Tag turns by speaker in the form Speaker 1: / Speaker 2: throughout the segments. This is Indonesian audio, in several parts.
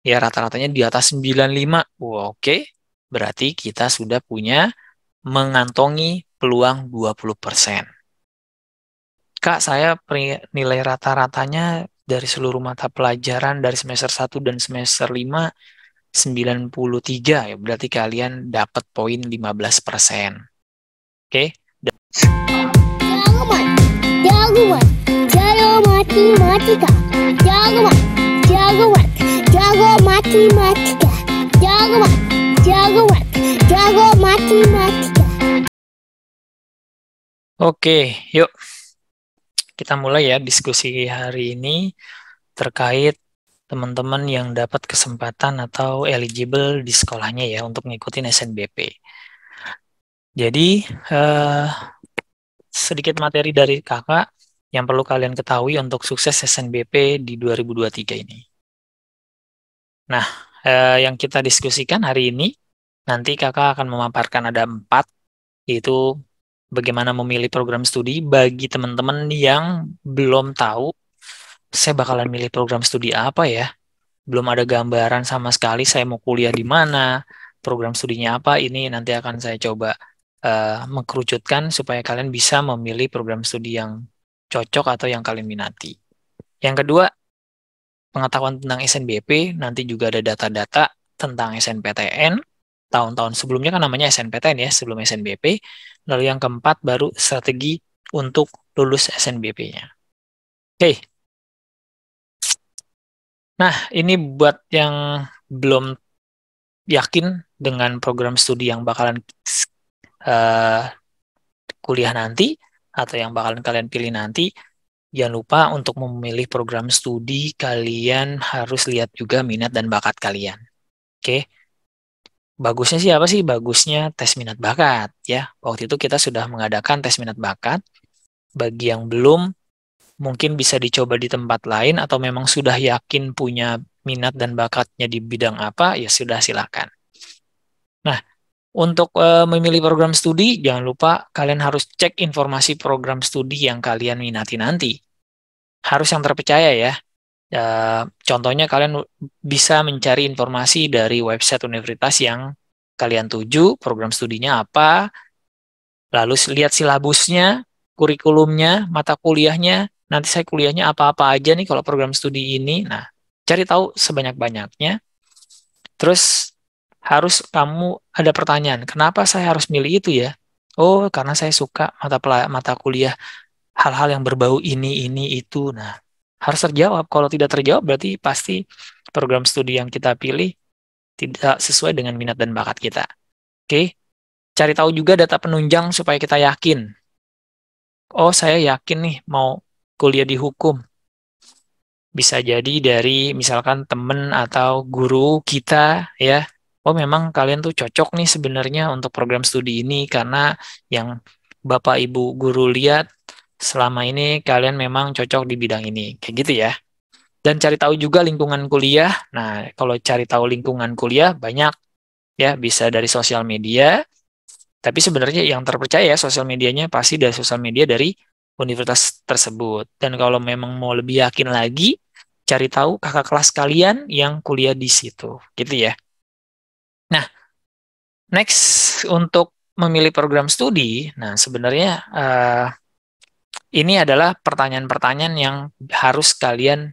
Speaker 1: ya rata-ratanya di atas 95. Wah, oke. Berarti kita sudah punya mengantongi peluang 20%. Kak, saya nilai rata-ratanya dari seluruh mata pelajaran dari semester 1 dan semester 5 93. Ya, berarti kalian dapat poin 15%. Oke?
Speaker 2: Jagoan, jagoan, jago matematika. Jagoan, jagoan, jago matematika. Jagoan, jagoan, jago matematika.
Speaker 1: Oke, yuk kita mulai ya diskusi hari ini terkait teman-teman yang dapat kesempatan atau eligible di sekolahnya ya untuk ngikutin SNBP. Jadi, sedikit materi dari kakak yang perlu kalian ketahui untuk sukses SNBP di 2023 ini. Nah, yang kita diskusikan hari ini, nanti kakak akan memaparkan ada 4, yaitu bagaimana memilih program studi bagi teman-teman yang belum tahu, saya bakalan milih program studi apa ya. Belum ada gambaran sama sekali saya mau kuliah di mana, program studinya apa, ini nanti akan saya coba mengkerucutkan supaya kalian bisa memilih program studi yang cocok atau yang kalian minati. Yang kedua, pengetahuan tentang SNBP, nanti juga ada data-data tentang SNPTN, tahun-tahun sebelumnya kan namanya SNPTN ya, sebelum SNBP. Lalu yang keempat baru strategi untuk lulus SNBP-nya. Oke. Nah, ini buat yang belum yakin dengan program studi yang bakalan kuliah nanti atau yang bakalan kalian pilih nanti, jangan lupa untuk memilih program studi kalian harus lihat juga minat dan bakat kalian. Oke. Bagusnya sih apa sih? Bagusnya tes minat bakat ya. Waktu itu kita sudah mengadakan tes minat bakat. Bagi yang belum, mungkin bisa dicoba di tempat lain atau memang sudah yakin punya minat dan bakatnya di bidang apa, ya sudah silakan. Nah, untuk memilih program studi, jangan lupa kalian harus cek informasi program studi yang kalian minati nanti. Harus yang terpercaya ya. Contohnya kalian bisa mencari informasi dari website universitas yang kalian tuju, program studinya apa, lalu lihat silabusnya, kurikulumnya, mata kuliahnya, nanti saya kuliahnya apa-apa aja nih kalau program studi ini. Nah, cari tahu sebanyak-banyaknya. Terus harus kamu ada pertanyaan, kenapa saya harus milih itu ya? Oh, karena saya suka mata kuliah hal-hal yang berbau ini, itu. Nah, harus terjawab. Kalau tidak terjawab, berarti pasti program studi yang kita pilih tidak sesuai dengan minat dan bakat kita. Oke? Cari tahu juga data penunjang supaya kita yakin. Oh, saya yakin nih mau kuliah di hukum. Bisa jadi dari misalkan temen atau guru kita ya. Oh, memang kalian tuh cocok nih sebenarnya untuk program studi ini karena yang Bapak Ibu guru lihat selama ini kalian memang cocok di bidang ini. Kayak gitu ya. Dan cari tahu juga lingkungan kuliah. Nah, kalau cari tahu lingkungan kuliah banyak ya, bisa dari sosial media. Tapi sebenarnya yang terpercaya ya sosial medianya pasti dari sosial media dari universitas tersebut. Dan kalau memang mau lebih yakin lagi, cari tahu kakak kelas kalian yang kuliah di situ, gitu ya. Nah, next untuk memilih program studi, nah sebenarnya ini adalah pertanyaan-pertanyaan yang harus kalian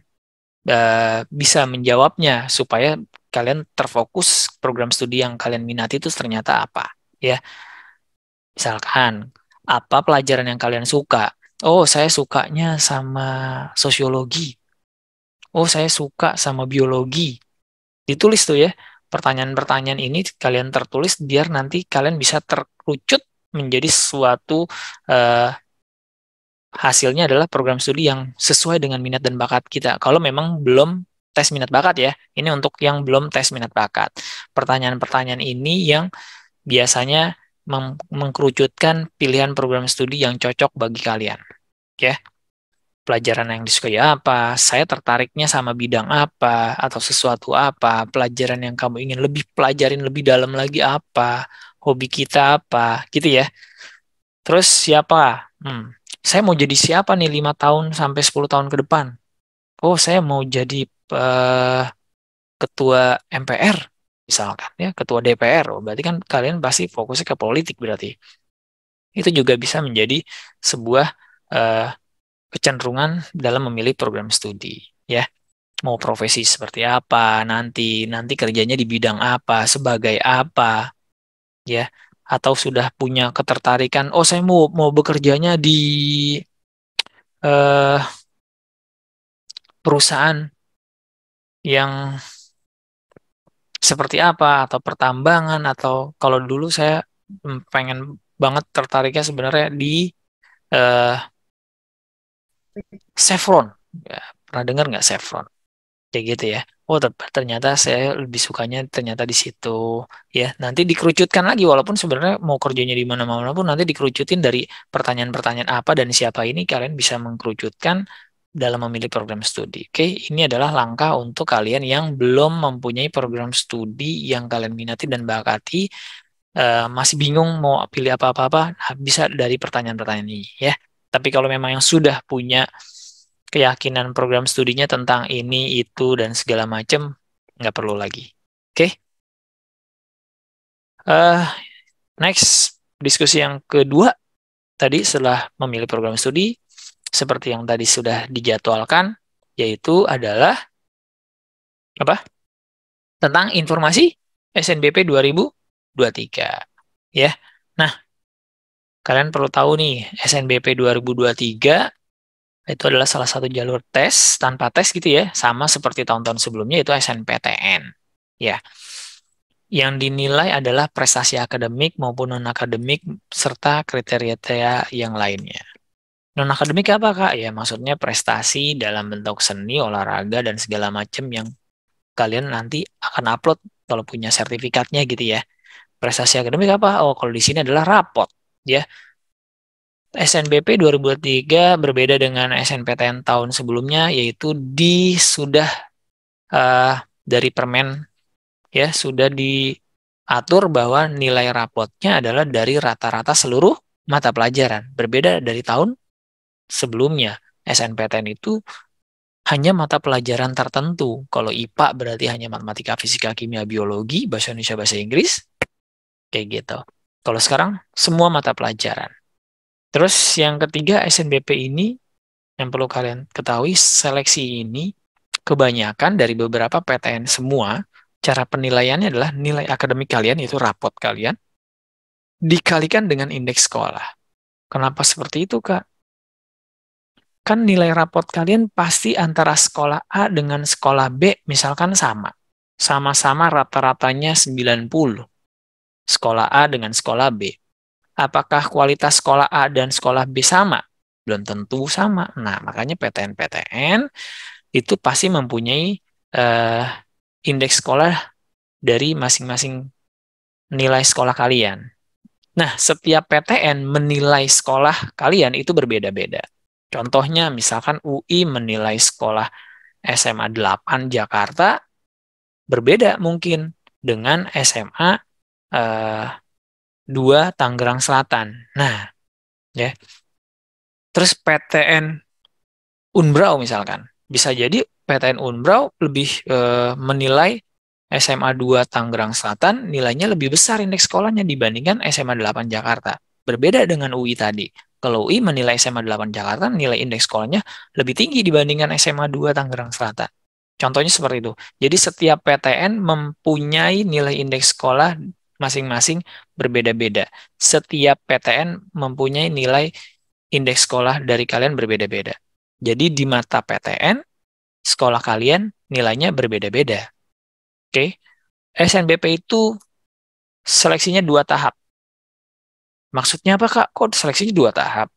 Speaker 1: bisa menjawabnya supaya kalian terfokus program studi yang kalian minati itu ternyata apa, ya. Misalkan, apa pelajaran yang kalian suka? Oh, saya sukanya sama sosiologi. Oh, saya suka sama biologi. Ditulis tuh ya, pertanyaan-pertanyaan ini kalian tertulis biar nanti kalian bisa terkerucut menjadi suatu eh, hasilnya adalah program studi yang sesuai dengan minat dan bakat kita. Kalau memang belum tes minat bakat ya, ini untuk yang belum tes minat bakat. Pertanyaan-pertanyaan ini yang biasanya mengkerucutkan pilihan program studi yang cocok bagi kalian. Ya, pelajaran yang disukai apa, saya tertariknya sama bidang apa, atau sesuatu apa, pelajaran yang kamu ingin lebih pelajarin lebih dalam lagi apa, hobi kita apa, gitu ya. Terus siapa? Saya mau jadi siapa nih 5 tahun sampai 10 tahun ke depan? Oh, saya mau jadi ketua MPR misalkan ya, ketua DPR, berarti kan kalian pasti fokusnya ke politik berarti. Itu juga bisa menjadi sebuah eh, kecenderungan dalam memilih program studi ya. Mau profesi seperti apa nanti kerjanya di bidang apa, sebagai apa ya, atau sudah punya ketertarikan, oh saya mau bekerjanya di eh, perusahaan yang seperti apa, atau pertambangan, atau kalau dulu saya pengen banget tertariknya sebenarnya di eh, Chevron. Ya, pernah dengar nggak Chevron? Kayak gitu ya. Oh, ternyata saya lebih sukanya ternyata di situ. Ya, nanti dikerucutkan lagi walaupun sebenarnya mau kerjanya di mana-mana pun nanti dikerucutin dari pertanyaan-pertanyaan apa dan siapa ini, kalian bisa mengkerucutkan dalam memilih program studi. Oke, ini adalah langkah untuk kalian yang belum mempunyai program studi yang kalian minati dan bakati, masih bingung mau pilih apa-apa, bisa dari pertanyaan-pertanyaan ini ya. Tapi kalau memang yang sudah punya keyakinan program studinya tentang ini, itu, dan segala macam, nggak perlu lagi. Oke, eh next, diskusi yang kedua, tadi setelah memilih program studi, seperti yang tadi sudah dijadwalkan, yaitu adalah apa? Tentang informasi SNBP 2023. Ya, nah, kalian perlu tahu nih, SNBP 2023 itu adalah salah satu jalur tes tanpa tes gitu ya, sama seperti tahun-tahun sebelumnya, itu SNPTN. Ya, yang dinilai adalah prestasi akademik maupun non-akademik serta kriteria yang lainnya. Non-akademik apa, Kak? Ya, maksudnya prestasi dalam bentuk seni, olahraga, dan segala macam yang kalian nanti akan upload kalau punya sertifikatnya gitu ya. Prestasi akademik apa? Oh, kalau di sini adalah rapot. Ya, SNBP 2023 berbeda dengan SNPTN tahun sebelumnya, yaitu sudah dari Permen ya, sudah diatur bahwa nilai rapotnya adalah dari rata-rata seluruh mata pelajaran. Berbeda dari tahun sebelumnya. SNPTN itu hanya mata pelajaran tertentu. Kalau IPA berarti hanya matematika, fisika, kimia, biologi, bahasa Indonesia, bahasa Inggris, kayak gitu. Kalau sekarang semua mata pelajaran. Terus yang ketiga, SNBP ini yang perlu kalian ketahui, seleksi ini kebanyakan dari beberapa PTN semua, cara penilaiannya adalah nilai akademik kalian, yaitu rapot kalian, dikalikan dengan indeks sekolah. Kenapa seperti itu, Kak? Kan nilai rapot kalian pasti antara sekolah A dengan sekolah B misalkan sama. Sama-sama rata-ratanya 90. Sekolah A dengan sekolah B. Apakah kualitas sekolah A dan sekolah B sama? Belum tentu sama. Nah, makanya PTN-PTN itu pasti mempunyai indeks sekolah dari masing-masing nilai sekolah kalian. Nah, setiap PTN menilai sekolah kalian itu berbeda-beda. Contohnya, misalkan UI menilai sekolah SMA 8 Jakarta berbeda mungkin dengan SMA 2 Tangerang Selatan. Nah, ya. Terus PTN Unbrau misalkan. Bisa jadi PTN Unbrau lebih menilai SMA 2 Tangerang Selatan nilainya lebih besar indeks sekolahnya dibandingkan SMA 8 Jakarta. Berbeda dengan UI tadi. Kalau UI menilai SMA 8 Jakarta, nilai indeks sekolahnya lebih tinggi dibandingkan SMA 2 Tangerang Selatan. Contohnya seperti itu. Jadi setiap PTN mempunyai nilai indeks sekolah masing-masing berbeda-beda. Setiap PTN mempunyai nilai indeks sekolah dari kalian berbeda-beda. Jadi di mata PTN, sekolah kalian nilainya berbeda-beda. Oke, SNBP itu seleksinya 2 tahap. Maksudnya apa, Kak? Kok seleksinya 2 tahap?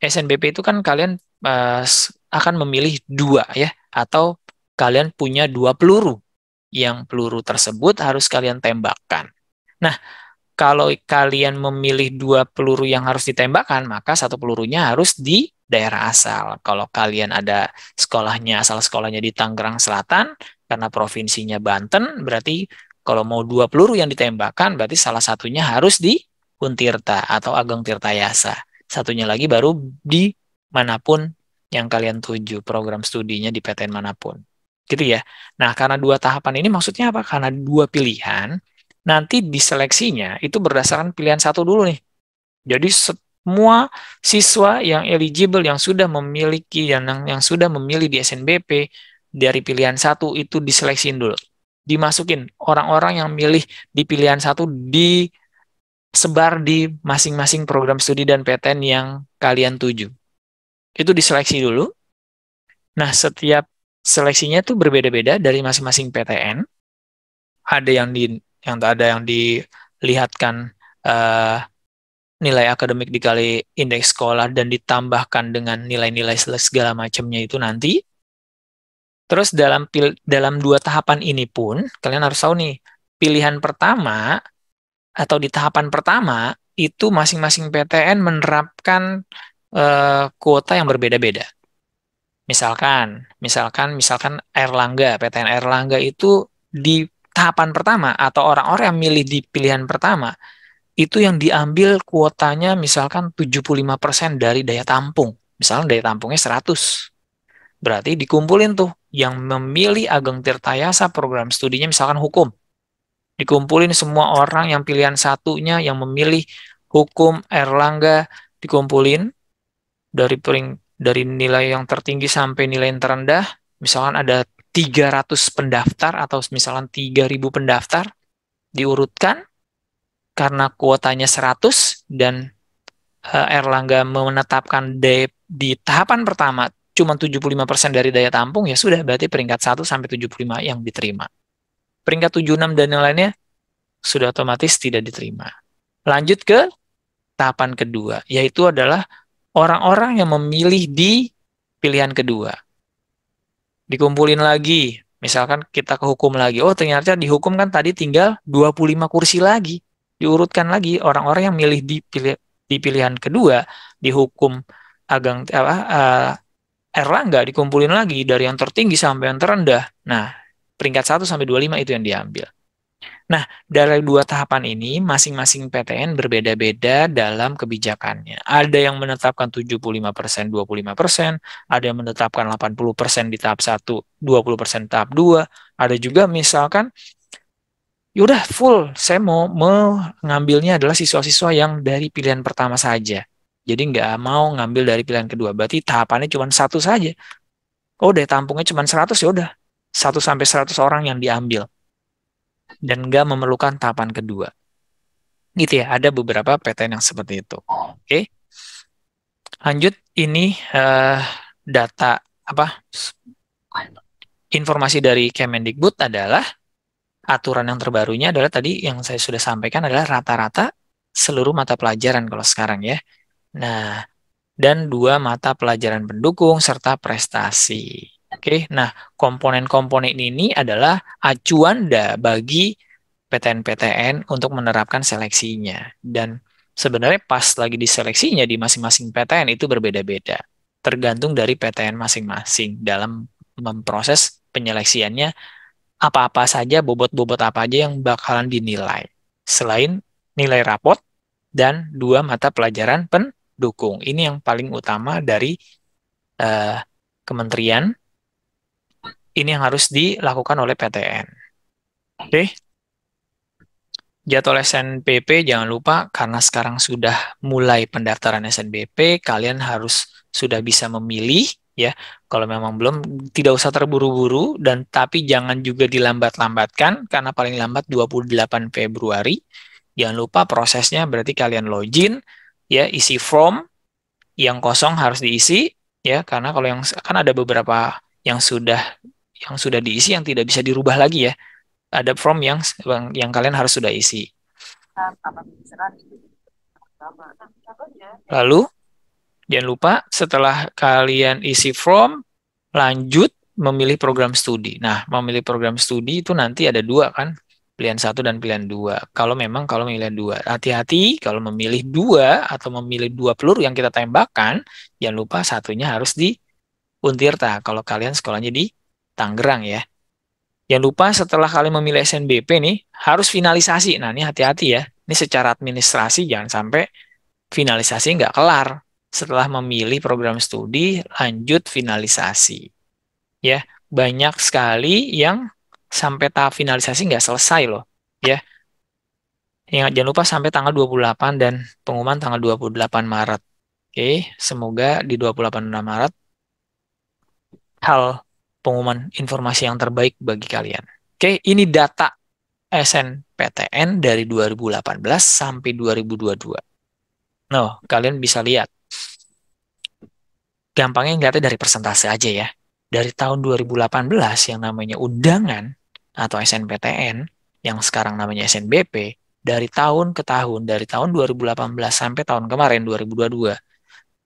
Speaker 1: SNBP itu kan kalian akan memilih 2 ya, atau kalian punya 2 peluru. Yang peluru tersebut harus kalian tembakkan. Nah, kalau kalian memilih 2 peluru yang harus ditembakkan, maka 1 pelurunya harus di daerah asal. Kalau kalian ada asal sekolahnya di Tangerang Selatan, karena provinsinya Banten, berarti kalau mau 2 peluru yang ditembakkan, berarti salah satunya harus di Untirta atau Ageng Tirtayasa. Satunya lagi baru di manapun yang kalian tuju, program studinya di PTN manapun. Gitu ya. Nah, karena 2 tahapan ini maksudnya apa? Karena 2 pilihan, nanti diseleksinya itu berdasarkan pilihan satu dulu nih. Jadi semua siswa yang eligible, yang sudah memiliki, yang sudah memilih di SNBP dari pilihan satu itu diseleksiin dulu. Dimasukin orang-orang yang milih di pilihan satu disebar di masing-masing program studi dan PTN yang kalian tuju. Itu diseleksi dulu. Nah, setiap seleksinya itu berbeda-beda dari masing-masing PTN. Ada yang dilihatkan eh, nilai akademik dikali indeks sekolah dan ditambahkan dengan nilai-nilai segala macamnya itu nanti. Terus dalam 2 tahapan ini pun kalian harus tahu nih, pilihan pertama atau di tahapan pertama itu masing-masing PTN menerapkan kuota yang berbeda-beda. Misalkan Erlangga, PTN Erlangga itu di tahapan pertama atau orang-orang yang milih di pilihan pertama itu yang diambil kuotanya misalkan 75% dari daya tampung. Misalnya daya tampungnya 100. Berarti dikumpulin tuh yang memilih Ageng Tirtayasa program studinya misalkan hukum. Dikumpulin semua orang yang pilihan satunya yang memilih hukum Erlangga, dikumpulin dari nilai yang tertinggi sampai nilai yang terendah. Misalkan ada 300 pendaftar atau misalkan 3.000 pendaftar, diurutkan karena kuotanya 100 dan Erlangga menetapkan di tahapan pertama cuma 75% dari daya tampung, ya sudah berarti peringkat 1 sampai 75 yang diterima. Peringkat 76 dan yang lainnya sudah otomatis tidak diterima. Lanjut ke tahapan kedua, yaitu adalah orang-orang yang memilih di pilihan kedua. Dikumpulin lagi, misalkan kita ke hukum lagi. Oh, ternyata di hukum kan tadi tinggal 25 kursi lagi. Diurutkan lagi orang-orang yang milih di pilihan kedua di hukum Erlangga dikumpulin lagi dari yang tertinggi sampai yang terendah. Nah, peringkat 1 sampai 25 itu yang diambil. Nah, dari 2 tahapan ini masing-masing PTN berbeda-beda dalam kebijakannya. Ada yang menetapkan 75%, 25%, ada yang menetapkan 80% di tahap 1, 20% tahap 2, ada juga misalkan yaudah full, saya mau mengambilnya adalah siswa-siswa yang dari pilihan pertama saja. Jadi nggak mau ngambil dari pilihan kedua. Berarti tahapannya cuma 1 saja. Oh, daya tampungnya cuma 100, ya udah. 1 sampai 100 orang yang diambil. Dan nggak memerlukan tahapan kedua. Gitu ya, ada beberapa PTN yang seperti itu. Oke. Lanjut, ini data informasi dari Kemendikbud adalah aturan yang terbarunya adalah tadi yang saya sudah sampaikan adalah rata-rata seluruh mata pelajaran kalau sekarang ya. Nah, dan 2 mata pelajaran pendukung serta prestasi. Oke, nah komponen-komponen ini adalah acuan bagi PTN-PTN untuk menerapkan seleksinya. Dan sebenarnya pas lagi diseleksinya di masing-masing PTN itu berbeda-beda. Tergantung dari PTN masing-masing dalam memproses penyeleksiannya, apa-apa saja, bobot-bobot apa aja yang bakalan dinilai. Selain nilai rapot dan 2 mata pelajaran pendukung. Ini yang paling utama dari kementerian. Ini yang harus dilakukan oleh PTN. Oke. Jadwal SNBP jangan lupa karena sekarang sudah mulai pendaftaran SNBP, kalian harus sudah bisa memilih ya. Kalau memang belum, tidak usah terburu-buru dan tapi jangan juga dilambat-lambatkan karena paling lambat 28 Februari. Jangan lupa prosesnya berarti kalian login ya, isi form yang kosong harus diisi ya, karena kalau yang kan ada beberapa yang sudah diisi yang tidak bisa dirubah lagi ya. Ada form yang kalian harus sudah isi. Lalu jangan lupa setelah kalian isi form, lanjut memilih program studi. Nah, memilih program studi itu nanti ada 2 kan, pilihan 1 dan pilihan 2. Kalau memilih 2, hati-hati kalau memilih 2 atau memilih 2 peluru yang kita tembakkan, jangan lupa satunya harus di Untirta kalau kalian sekolahnya di Tangerang ya. Jangan lupa setelah kalian memilih SNBP nih, harus finalisasi. Nah, ini hati-hati ya. Ini secara administrasi jangan sampai finalisasi nggak kelar. Setelah memilih program studi, lanjut finalisasi. Ya, banyak sekali yang sampai tahap finalisasi nggak selesai loh. Ya, jangan lupa sampai tanggal 28 dan pengumuman tanggal 28 Maret. Oke, semoga di 28 Maret hal pengumuman informasi yang terbaik bagi kalian. Oke, ini data SNPTN dari 2018 sampai 2022. Nah, kalian bisa lihat. Gampangnya ngeliatnya dari persentase aja ya. Dari tahun 2018 yang namanya undangan atau SNPTN, yang sekarang namanya SNBP, dari tahun ke tahun, dari tahun 2018 sampai tahun kemarin 2022,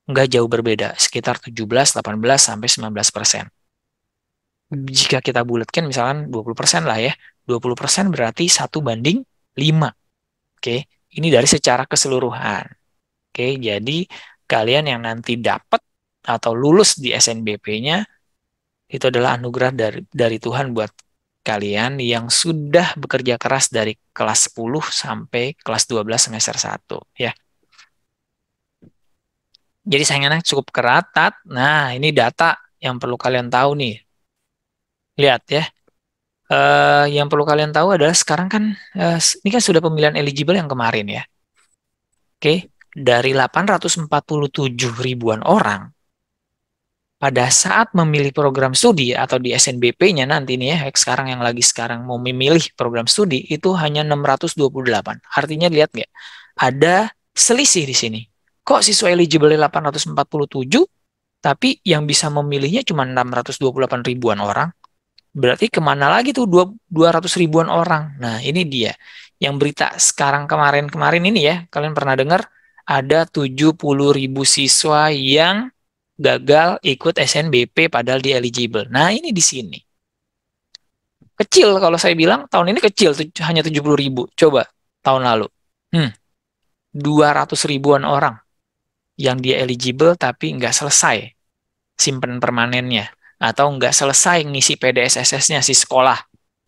Speaker 1: nggak jauh berbeda, sekitar 17, 18, sampai 19%. Jika kita bulatkan misalkan 20% lah ya, 20% berarti 1:5. Oke, ini dari secara keseluruhan. Oke, jadi kalian yang nanti dapat atau lulus di SNBP-nya itu adalah anugerah dari Tuhan buat kalian yang sudah bekerja keras dari kelas 10 sampai kelas 12 semester 1 ya. Jadi saingannya cukup ketat. Nah, ini data yang perlu kalian tahu nih. Lihat ya. Yang perlu kalian tahu adalah sekarang kan ini kan sudah pemilihan eligible yang kemarin ya. Oke, dari 847 ribuan orang pada saat memilih program studi atau di SNBP-nya nanti nih ya, sekarang mau memilih program studi itu hanya 628. Artinya lihat nggak? Ada selisih di sini. Kok siswa eligible 847, tapi yang bisa memilihnya cuma 628 ribuan orang? Berarti kemana lagi tuh 200 ribuan orang? Nah, ini dia. Yang berita sekarang kemarin ini ya, kalian pernah dengar ada 70 ribu siswa yang gagal ikut SNBP padahal dia eligible. Nah, ini di sini. Kecil kalau saya bilang, tahun ini kecil, hanya 70 ribu. Coba, tahun lalu. 200 ribuan orang yang dia eligible tapi nggak selesai simpen permanennya. Atau nggak selesai ngisi PDSSS-nya si sekolah.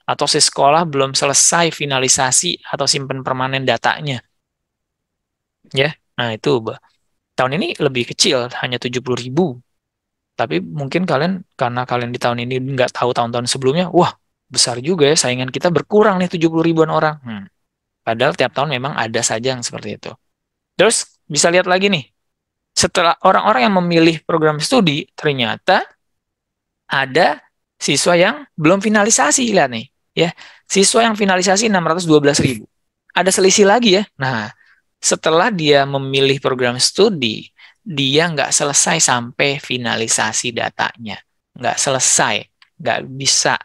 Speaker 1: Atau si sekolah belum selesai finalisasi atau simpen permanen datanya. Ya, nah itu tahun ini lebih kecil, hanya 70 ribu. Tapi mungkin karena kalian di tahun ini nggak tahu tahun-tahun sebelumnya, wah besar juga ya, saingan kita berkurang nih 70 ribuan orang. Padahal tiap tahun memang ada saja yang seperti itu. Terus bisa lihat lagi nih, setelah orang-orang yang memilih program studi, ternyata ada siswa yang belum finalisasi, lihat nih. Ya, siswa yang finalisasi 612 ribu. Ada selisih lagi ya. Nah, setelah dia memilih program studi, dia nggak selesai sampai finalisasi datanya. Nggak selesai, nggak bisa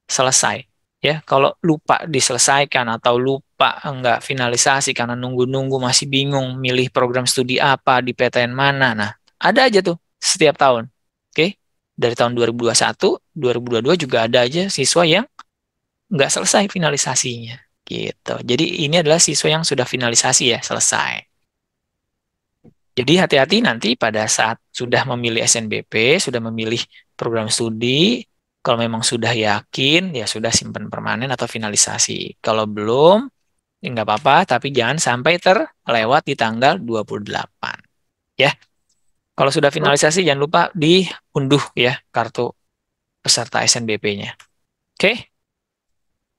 Speaker 1: selesai. Ya, kalau lupa diselesaikan atau lupa nggak finalisasi karena nunggu-nunggu masih bingung milih program studi apa di PTN mana. Nah, ada aja tuh setiap tahun. Oke, dari tahun 2021, 2022 juga ada aja siswa yang nggak selesai finalisasinya. Gitu. Jadi ini adalah siswa yang sudah finalisasi ya, selesai. Jadi hati-hati nanti pada saat sudah memilih SNBP, sudah memilih program studi, kalau memang sudah yakin, ya sudah simpan permanen atau finalisasi. Kalau belum, ya nggak apa-apa, tapi jangan sampai terlewat di tanggal 28. Ya. Kalau sudah finalisasi, jangan lupa diunduh ya kartu peserta SNBP-nya. Oke?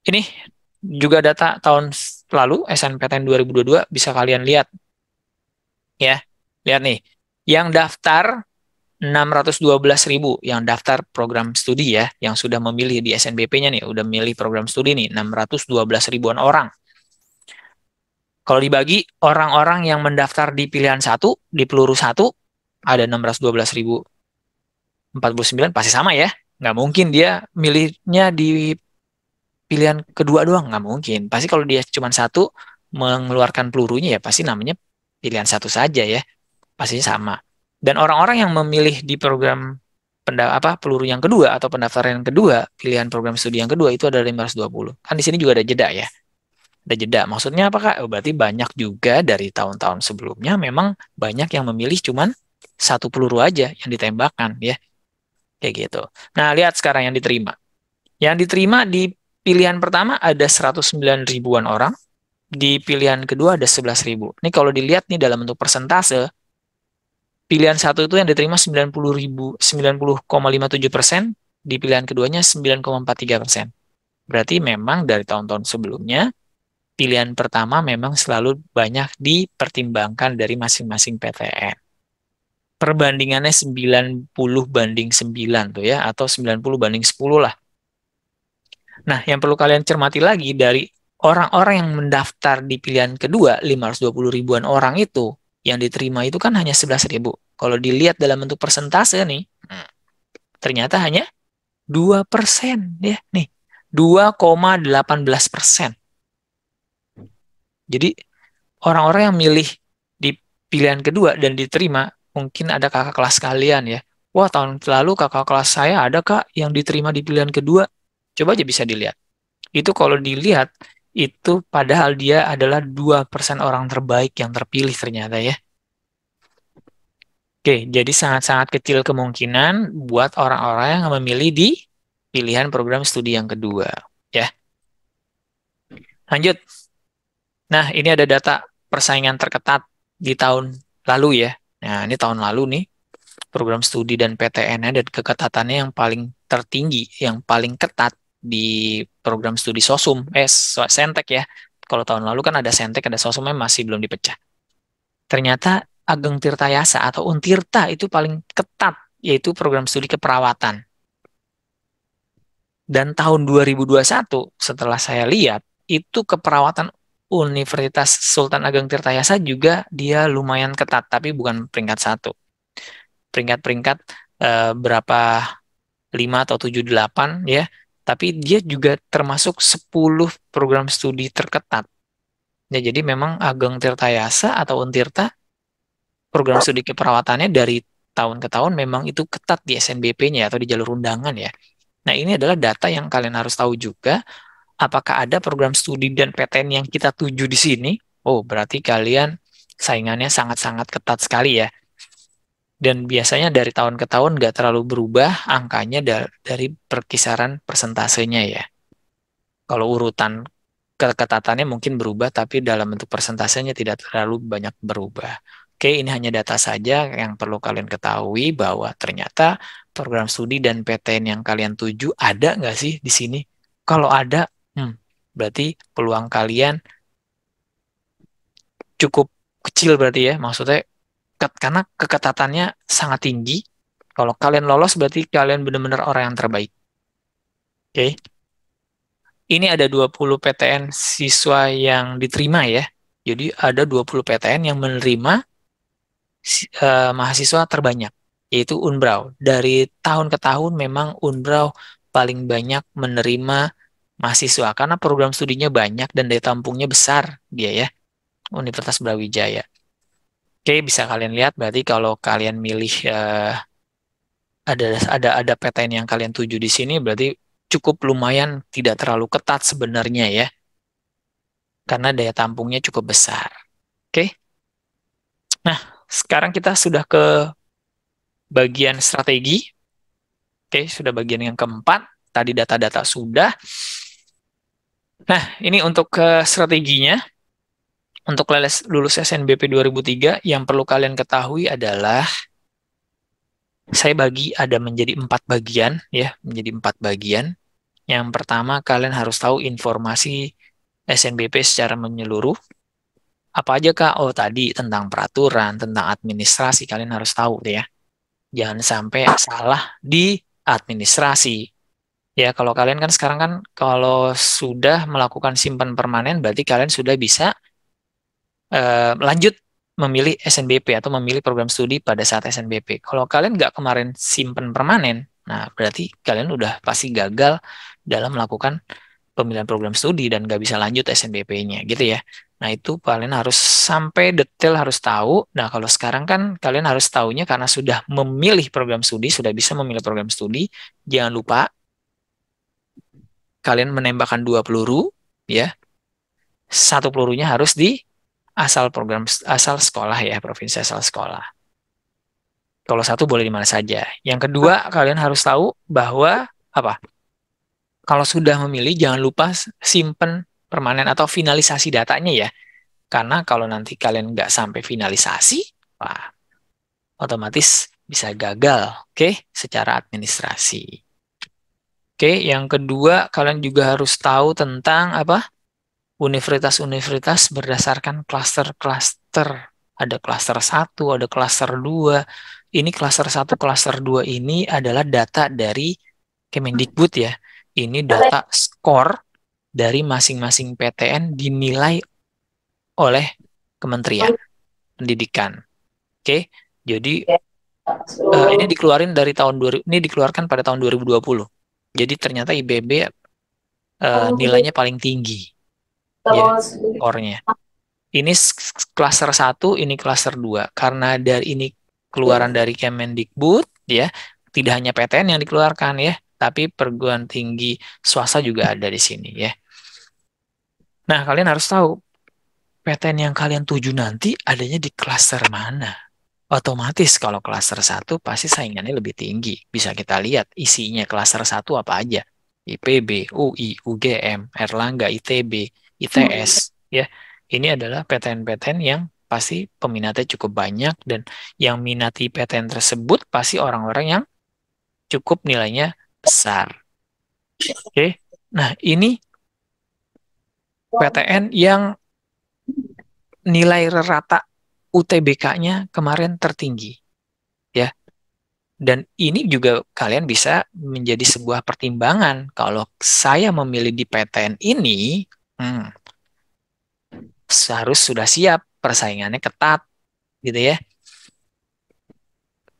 Speaker 1: Ini juga data tahun lalu, SNPTN 2022, bisa kalian lihat. Ya, lihat nih. Yang daftar 612 ribu, yang daftar program studi ya, yang sudah memilih di SNBP-nya nih, udah milih program studi nih, 612 ribuan orang. Kalau dibagi, orang-orang yang mendaftar di pilihan 1, di peluru 1, ada 612.049, pasti sama ya. Nggak mungkin dia milihnya di pilihan kedua doang, nggak mungkin. Pasti kalau dia cuma satu mengeluarkan pelurunya ya pasti namanya pilihan satu saja ya, pastinya sama. Dan orang-orang yang memilih di program peluru yang kedua atau pendaftaran yang kedua, pilihan program studi yang kedua itu ada 520. Kan di sini juga ada jeda ya. Ada jeda. Maksudnya apakah? Oh, berarti banyak juga dari tahun-tahun sebelumnya memang banyak yang memilih cuman satu peluru aja yang ditembakkan ya. Kayak gitu. Nah, lihat sekarang yang diterima. Yang diterima di pilihan pertama ada 109 ribuan orang, di pilihan kedua ada 11 ribu. Ini kalau dilihat nih dalam bentuk persentase, pilihan 1 itu yang diterima 90,57%, di pilihan keduanya 9,43%. Berarti memang dari tahun-tahun sebelumnya, pilihan pertama memang selalu banyak dipertimbangkan dari masing-masing PTN. Perbandingannya 90/9 tuh ya, atau 90/10 lah. Nah, yang perlu kalian cermati lagi dari orang-orang yang mendaftar di pilihan kedua, 520 ribuan orang itu, yang diterima itu kan hanya 11 ribu. Kalau dilihat dalam bentuk persentase nih, ternyata hanya 2% ya nih. 2,18%. Jadi orang-orang yang milih di pilihan kedua dan diterima, mungkin ada kakak kelas kalian ya. Wah, tahun lalu kakak kelas saya ada kak yang diterima di pilihan kedua. Coba aja bisa dilihat. Itu kalau dilihat, itu padahal dia adalah 2% orang terbaik yang terpilih ternyata ya. Oke, jadi sangat-sangat kecil kemungkinan buat orang-orang yang memilih di pilihan program studi yang kedua. Ya, lanjut. Nah, ini ada data persaingan terketat di tahun lalu ya. Nah, ini tahun lalu nih, program studi dan PTN-nya dan keketatannya yang paling tertinggi, yang paling ketat di program studi Sosum, Sentek ya. Kalau tahun lalu kan ada Sentek, ada Sosum yang masih belum dipecah. Ternyata Ageng Tirtayasa atau Untirta itu paling ketat, yaitu program studi keperawatan. Dan tahun 2021, setelah saya lihat, itu keperawatan Universitas Sultan Ageng Tirtayasa juga dia lumayan ketat, tapi bukan peringkat 1. Peringkat-peringkat berapa 5 atau 7, 8 ya, tapi dia juga termasuk 10 program studi terketat. Ya, jadi memang Ageng Tirtayasa atau Untirta program studi keperawatannya dari tahun ke tahun memang itu ketat di SNBP-nya atau di jalur undangan ya. Nah, ini adalah data yang kalian harus tahu juga. Apakah ada program studi dan PTN yang kita tuju di sini? Oh, berarti kalian saingannya sangat-sangat ketat sekali ya. Dan biasanya dari tahun ke tahun nggak terlalu berubah angkanya dari perkisaran persentasenya ya. Kalau urutan keketatannya mungkin berubah, tapi dalam bentuk persentasenya tidak terlalu banyak berubah. Oke, ini hanya data saja yang perlu kalian ketahui bahwa ternyata program studi dan PTN yang kalian tuju ada nggak sih di sini? Kalau ada, berarti peluang kalian cukup kecil berarti ya. Maksudnya karena keketatannya sangat tinggi. Kalau kalian lolos berarti kalian benar-benar orang yang terbaik. Oke. Ini ada 20 PTN siswa yang diterima ya. Jadi ada 20 PTN yang menerima mahasiswa terbanyak, yaitu Unbrau. Dari tahun ke tahun memang Unbrau paling banyak menerima mahasiswa karena program studinya banyak dan daya tampungnya besar dia ya, Universitas Brawijaya. Oke, bisa kalian lihat berarti kalau kalian milih ada PTN yang kalian tuju di sini berarti cukup lumayan tidak terlalu ketat sebenarnya ya. Karena daya tampungnya cukup besar. Oke. Nah, sekarang kita sudah ke bagian strategi. Oke, sudah bagian yang keempat. Tadi data-data sudah. Nah, ini untuk strateginya. Untuk lulus SNBP 2003, yang perlu kalian ketahui adalah saya bagi ada menjadi 4 bagian ya, menjadi 4 bagian. Yang pertama kalian harus tahu informasi SNBP secara menyeluruh. Apa aja Kak? Oh tadi tentang peraturan, tentang administrasi kalian harus tahu ya. Jangan sampai salah di administrasi. Ya kalau kalian kan sekarang kan kalau sudah melakukan simpan permanen berarti kalian sudah bisa lanjut memilih SNBP atau memilih program studi pada saat SNBP. Kalau kalian nggak kemarin simpan permanen, nah berarti kalian udah pasti gagal dalam melakukan pemilihan program studi dan nggak bisa lanjut SNBP-nya gitu ya. Nah itu kalian harus sampai detail harus tahu. Nah kalau sekarang kan kalian harus tahunya karena sudah memilih program studi, sudah bisa memilih program studi, jangan lupa kalian menembakkan 2 peluru ya. 1 pelurunya harus di asal sekolah ya, provinsi asal sekolah. Kalau 1 boleh di mana saja. Yang kedua, kalian harus tahu bahwa apa? Kalau sudah memilih, jangan lupa simpen permanen atau finalisasi datanya ya. Karena kalau nanti kalian nggak sampai finalisasi, wah, otomatis bisa gagal, oke, secara administrasi. Oke, yang kedua kalian juga harus tahu tentang apa? Universitas-universitas berdasarkan klaster-klaster. Ada klaster 1, ada klaster 2. Ini klaster 1, klaster 2 ini adalah data dari Kemendikbud ya. Ini data skor dari masing-masing PTN dinilai oleh Kementerian Pendidikan. Oke, jadi ini dikeluarin dari tahun 2000, ini dikeluarkan pada tahun 2020. Jadi ternyata IBB nilainya paling tinggi ya skornya. Ini klaster 1, ini klaster 2. Karena dari ini keluaran dari Kemendikbud ya, tidak hanya PTN yang dikeluarkan ya, tapi perguruan tinggi swasta juga ada di sini ya. Nah, kalian harus tahu PTN yang kalian tuju nanti adanya di klaster mana. Otomatis kalau klaster 1 pasti saingannya lebih tinggi. Bisa kita lihat isinya klaster 1 apa aja. IPB, UI, UGM, Erlangga, ITB, ITS. Ya, ini adalah PTN-PTN yang pasti peminatnya cukup banyak dan yang minati PTN tersebut pasti orang-orang yang cukup nilainya besar. Oke, nah ini PTN yang nilai rata UTBK-nya kemarin tertinggi. Ya, dan ini juga kalian bisa menjadi sebuah pertimbangan. Kalau saya memilih di PTN ini, harus sudah siap, persaingannya ketat, gitu ya.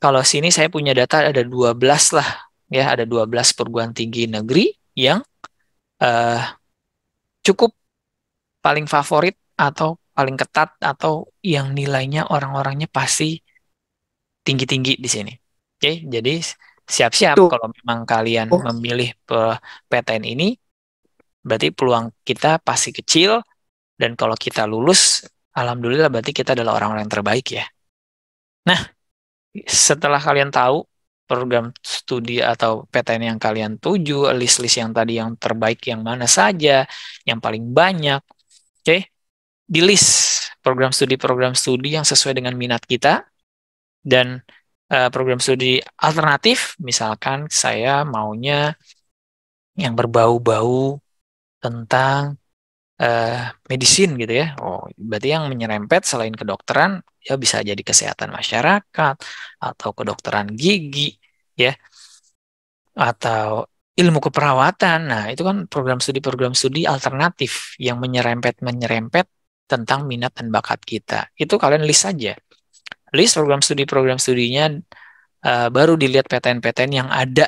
Speaker 1: Kalau sini saya punya data ada 12 lah, ya ada 12 perguruan tinggi negeri yang cukup paling favorit atau paling ketat atau yang nilainya orang-orangnya pasti tinggi-tinggi di sini. Oke, jadi siap-siap kalau memang kalian memilih PTN ini, berarti peluang kita pasti kecil, dan kalau kita lulus, alhamdulillah berarti kita adalah orang-orang yang terbaik ya. Nah, setelah kalian tahu program studi atau PTN yang kalian tuju, list-list yang tadi yang terbaik yang mana saja, yang paling banyak, oke, di list program studi yang sesuai dengan minat kita, dan program studi alternatif, misalkan saya maunya yang berbau-bau tentang medisin gitu ya. Oh, berarti yang menyerempet selain kedokteran ya bisa jadi kesehatan masyarakat atau kedokteran gigi ya, atau ilmu keperawatan. Nah, itu kan program studi alternatif yang menyerempet tentang minat dan bakat kita. Itu kalian list saja. List program studinya, baru dilihat PTN-PTN yang ada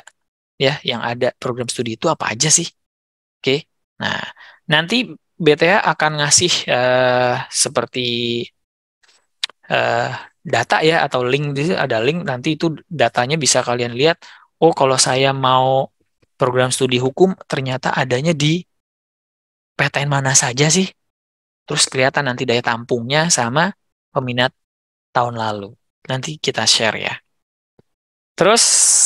Speaker 1: ya, yang ada program studi itu apa aja sih. Oke. Nah, nanti BTA akan ngasih seperti data ya, atau link, ada link, nanti itu datanya bisa kalian lihat. Oh, kalau saya mau program studi hukum ternyata adanya di PTN mana saja sih. Terus kelihatan nanti daya tampungnya sama peminat tahun lalu. Nanti kita share ya. Terus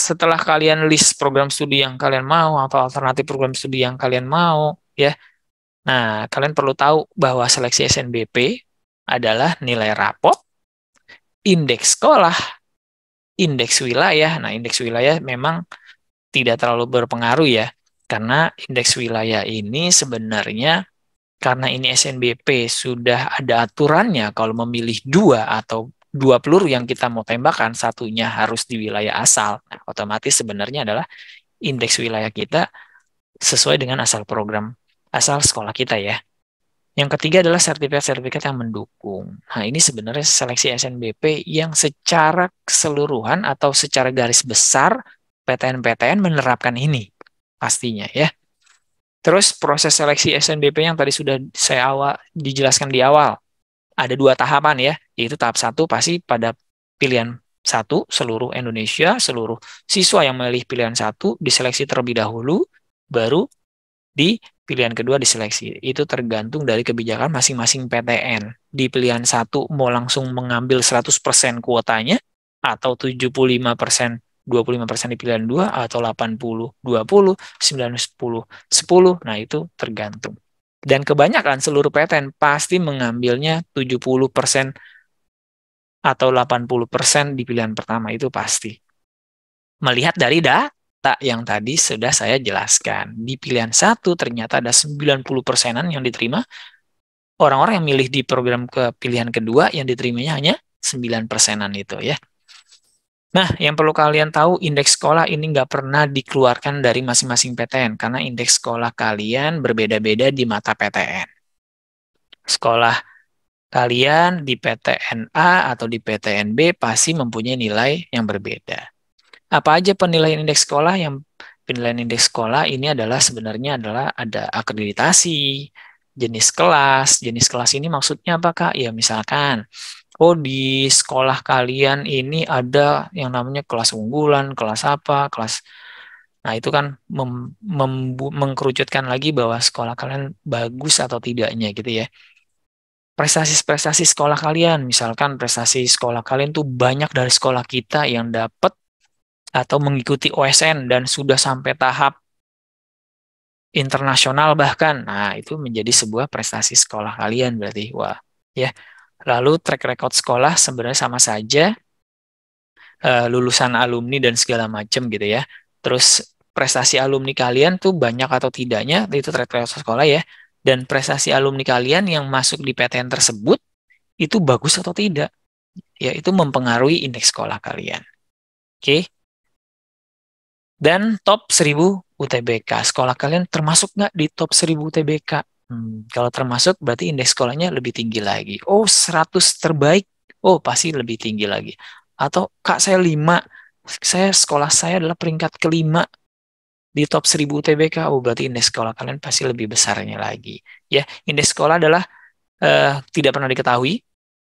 Speaker 1: setelah kalian list program studi yang kalian mau atau alternatif program studi yang kalian mau ya, nah kalian perlu tahu bahwa seleksi SNBP adalah nilai rapot, indeks sekolah, indeks wilayah. Nah, indeks wilayah memang tidak terlalu berpengaruh ya, karena indeks wilayah ini sebenarnya karena ini SNBP sudah ada aturannya kalau memilih dua peluru yang kita mau tembakan, satunya harus di wilayah asal. Nah, otomatis sebenarnya adalah indeks wilayah kita sesuai dengan asal sekolah kita ya. Yang ketiga adalah sertifikat-sertifikat yang mendukung. Nah, ini sebenarnya seleksi SNBP yang secara keseluruhan atau secara garis besar PTN-PTN menerapkan ini pastinya ya. Terus proses seleksi SNBP yang tadi sudah saya dijelaskan di awal. Ada 2 tahapan ya, yaitu tahap 1 pasti pada pilihan 1 seluruh Indonesia, seluruh siswa yang memilih pilihan 1 diseleksi terlebih dahulu, baru di pilihan kedua diseleksi. Itu tergantung dari kebijakan masing-masing PTN. Di pilihan 1 mau langsung mengambil 100% kuotanya, atau 75%, 25% di pilihan 2, atau 80, 20, 90, 10, 10. Nah, itu tergantung. Dan kebanyakan seluruh PTN pasti mengambilnya 70% atau 80% di pilihan pertama, itu pasti. Melihat dari data data yang tadi sudah saya jelaskan. Di pilihan 1 ternyata ada 90%-an yang diterima. Orang-orang yang milih di program ke pilihan kedua yang diterimanya hanya 9%-an itu ya. Nah, yang perlu kalian tahu, indeks sekolah ini nggak pernah dikeluarkan dari masing-masing PTN, karena indeks sekolah kalian berbeda-beda di mata PTN. Sekolah kalian di PTN A atau di PTN B pasti mempunyai nilai yang berbeda. Apa aja penilaian indeks sekolah? Yang penilaian indeks sekolah ini adalah sebenarnya adalah ada akreditasi, jenis kelas. Jenis kelas ini maksudnya apa, Kak? Ya, misalkan oh di sekolah kalian ini ada yang namanya kelas unggulan, kelas apa, kelas. Nah, itu kan mengkerucutkan lagi bahwa sekolah kalian bagus atau tidaknya gitu ya. Prestasi-prestasi sekolah kalian, misalkan prestasi sekolah kalian tuh banyak dari sekolah kita yang dapat atau mengikuti OSN dan sudah sampai tahap internasional bahkan. Nah, itu menjadi sebuah prestasi sekolah kalian berarti. Wah, ya. Lalu track record sekolah sebenarnya sama saja, lulusan alumni dan segala macam gitu ya. Terus prestasi alumni kalian tuh banyak atau tidaknya, itu track record sekolah ya. Dan prestasi alumni kalian yang masuk di PTN tersebut, itu bagus atau tidak. Ya, itu mempengaruhi indeks sekolah kalian. Oke. Dan top 1000 UTBK. Sekolah kalian termasuk nggak di top 1000 UTBK? Kalau termasuk, berarti indeks sekolahnya lebih tinggi lagi. Oh, 100 terbaik. Oh, pasti lebih tinggi lagi. Atau, Kak, saya 5. Sekolah saya adalah peringkat ke-5 di top 1000 UTBK. Oh, berarti indeks sekolah kalian pasti lebih besarnya lagi. Ya, indeks sekolah adalah tidak pernah diketahui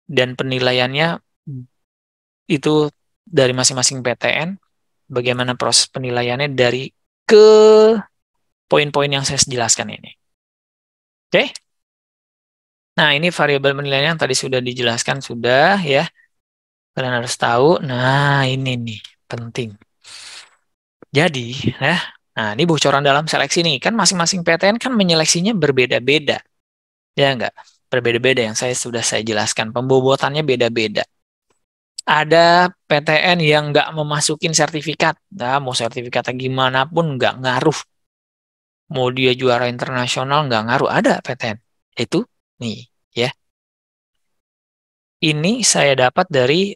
Speaker 1: dan penilaiannya itu dari masing-masing PTN. Bagaimana proses penilaiannya dari ke poin-poin yang saya jelaskan ini. Oke? Nah, ini variabel penilaian yang tadi sudah dijelaskan sudah ya. Kalian harus tahu. Nah, ini nih penting. Jadi, ya. Nah, ini bocoran dalam seleksi nih. Kan masing-masing PTN kan menyeleksinya berbeda-beda. Ya enggak? Berbeda-beda yang sudah saya jelaskan. Pembobotannya beda-beda. Ada PTN yang nggak memasukin sertifikat. Nah, mau sertifikatnya gimana pun nggak ngaruh. Mau dia juara internasional nggak ngaruh. Ada PTN. Itu nih ya. Ini saya dapat dari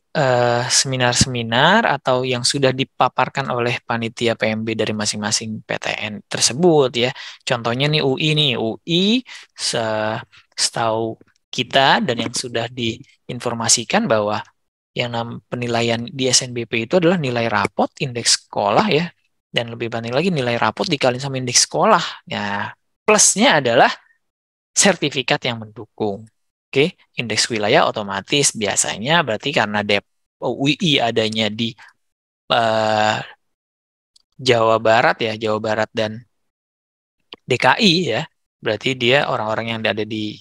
Speaker 1: seminar-seminar atau yang sudah dipaparkan oleh panitia PMB dari masing-masing PTN tersebut ya. Contohnya nih UI setahu kita dan yang sudah diinformasikan bahwa yang penilaian di SNBP itu adalah nilai rapot, indeks sekolah ya, dan lebih penting lagi nilai rapot dikaliin sama indeks sekolah. Ya, plusnya adalah sertifikat yang mendukung. Oke, indeks wilayah otomatis biasanya berarti karena UI adanya di Jawa Barat ya, Jawa Barat dan DKI ya, berarti dia orang-orang yang ada di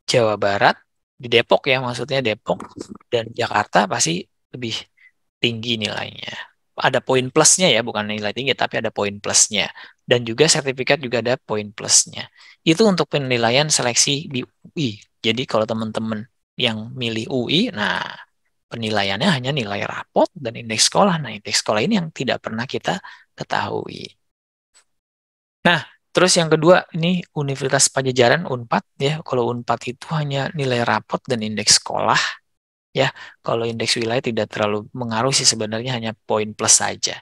Speaker 1: Jawa Barat, di Depok ya maksudnya Depok dan Jakarta pasti lebih tinggi nilainya. Ada poin plusnya ya, bukan nilai tinggi tapi ada poin plusnya. Dan juga sertifikat juga ada poin plusnya. Itu untuk penilaian seleksi di UI. Jadi kalau teman-teman yang milih UI, nah penilaiannya hanya nilai rapot dan indeks sekolah. Nah, indeks sekolah ini yang tidak pernah kita ketahui. Nah, terus yang kedua, ini Universitas Padjadjaran Unpad ya. Kalau Unpad itu hanya nilai rapot dan indeks sekolah. Ya, kalau indeks wilayah tidak terlalu mengaruhi sih sebenarnya hanya poin plus saja.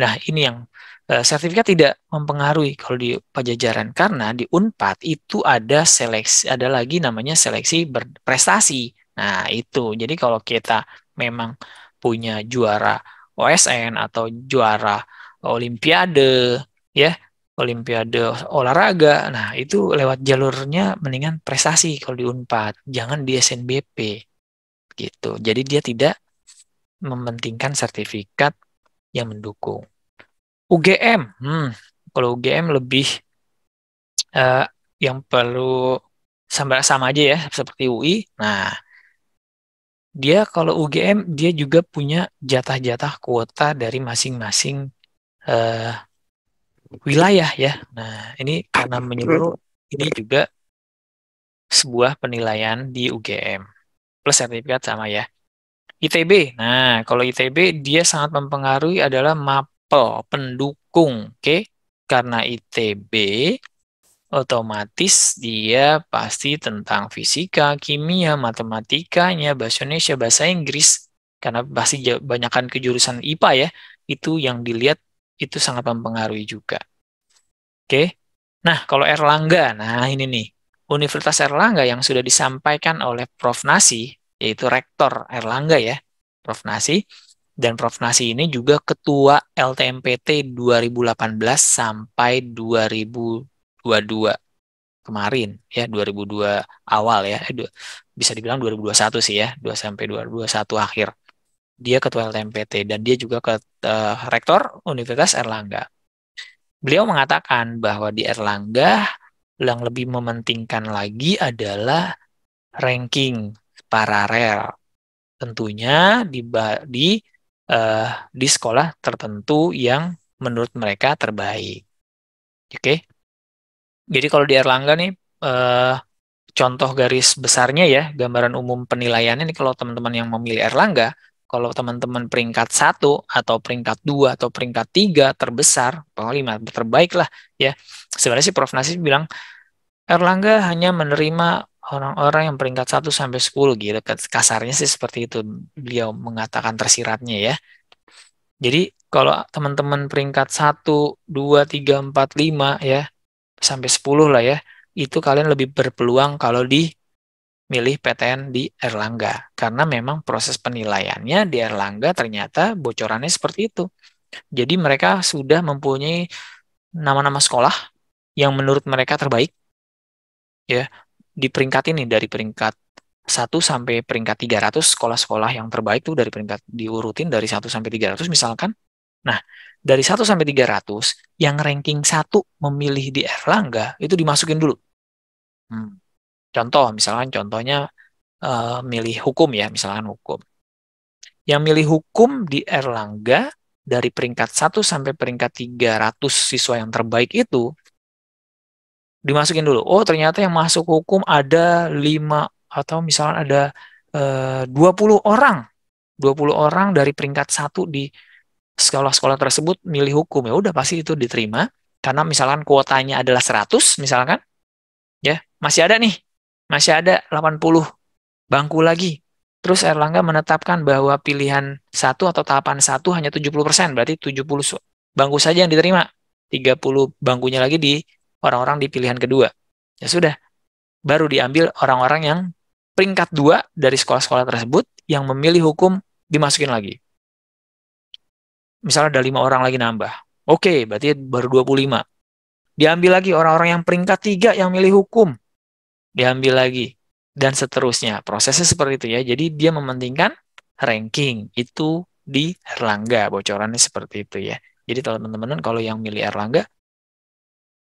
Speaker 1: Nah, ini yang sertifikat tidak mempengaruhi kalau di Padjadjaran karena di Unpad itu ada seleksi, ada lagi namanya seleksi berprestasi. Nah, itu. Jadi kalau kita memang punya juara OSN atau juara Olimpiade, ya, Olimpiade olahraga. Nah, itu lewat jalurnya mendingan prestasi kalau di Unpad, jangan di SNBP. Gitu. Jadi dia tidak mementingkan sertifikat yang mendukung. UGM, kalau UGM lebih yang perlu sama aja ya seperti UI. Nah, dia kalau UGM dia juga punya jatah-jatah kuota dari masing-masing wilayah ya. Nah, ini karena menyeluruh, ini juga sebuah penilaian di UGM plus sertifikat sama ya. ITB, nah kalau ITB dia sangat mempengaruhi adalah MAPEL, mendukung. Oke? Karena ITB, otomatis dia pasti tentang fisika, kimia, matematikanya, bahasa Indonesia, bahasa Inggris. Karena pasti banyakkan kejurusan IPA ya, itu yang dilihat itu sangat mempengaruhi juga. Oke. Nah, kalau Erlangga, nah ini nih. Universitas Erlangga yang sudah disampaikan oleh Prof. Nasi, yaitu Rektor Erlangga ya, Prof. Nasi. Dan Prof. Nasi ini juga Ketua LTMPT 2018 sampai 2022 kemarin ya, 2002 awal ya. Bisa dibilang 2021 sih ya, 2 sampai 2021 akhir. Dia Ketua LTMPT dan dia juga Rektor Universitas Erlangga. Beliau mengatakan bahwa di Erlangga yang lebih mementingkan lagi adalah ranking paralel. Tentunya di sekolah tertentu yang menurut mereka terbaik. Oke. Jadi kalau di Erlangga nih contoh garis besarnya ya, gambaran umum penilaiannya nih kalau teman-teman yang memilih Erlangga, kalau teman-teman peringkat 1 atau peringkat 2 atau peringkat 3 terbesar, pokoknya 5 terbaik lah ya. Sebenarnya sih Prof. Nasif bilang Erlangga hanya menerima orang-orang yang peringkat 1 sampai 10 gitu. Kasarnya sih seperti itu beliau mengatakan tersiratnya ya. Jadi kalau teman-teman peringkat 1, 2, 3, 4, 5 ya, sampai 10 lah ya, itu kalian lebih berpeluang kalau milih PTN di Erlangga. Karena memang proses penilaiannya di Erlangga ternyata bocorannya seperti itu. Jadi mereka sudah mempunyai nama-nama sekolah yang menurut mereka terbaik ya di peringkat ini dari peringkat 1 sampai peringkat 300 sekolah-sekolah yang terbaik tuh dari peringkat diurutin dari 1 sampai 300 misalkan. Nah, dari 1 sampai 300 yang ranking 1 memilih di Erlangga itu dimasukin dulu. Contoh, misalkan contohnya milih hukum ya, misalkan hukum. Yang milih hukum di Erlangga dari peringkat 1 sampai peringkat 300 siswa yang terbaik itu dimasukin dulu. Oh, ternyata yang masuk hukum ada 5 atau misalkan ada 20 orang. 20 orang dari peringkat 1 di sekolah-sekolah tersebut milih hukum. Ya udah pasti itu diterima karena misalkan kuotanya adalah 100 misalkan ya, masih ada nih. Masih ada 80 bangku lagi. Terus Erlangga menetapkan bahwa pilihan 1 atau tahapan 1 hanya 70%, berarti 70 bangku saja yang diterima. 30 bangkunya lagi di orang-orang di pilihan kedua. Ya sudah, baru diambil orang-orang yang peringkat 2 dari sekolah-sekolah tersebut yang memilih hukum dimasukin lagi. Misalnya ada 5 orang lagi nambah. Oke, berarti baru 25. Diambil lagi orang-orang yang peringkat 3 yang milih hukum. Diambil lagi. Dan seterusnya. Prosesnya seperti itu ya. Jadi dia mementingkan ranking. Itu di Erlangga. Bocorannya seperti itu ya. Jadi teman-teman kalau yang milih Erlangga,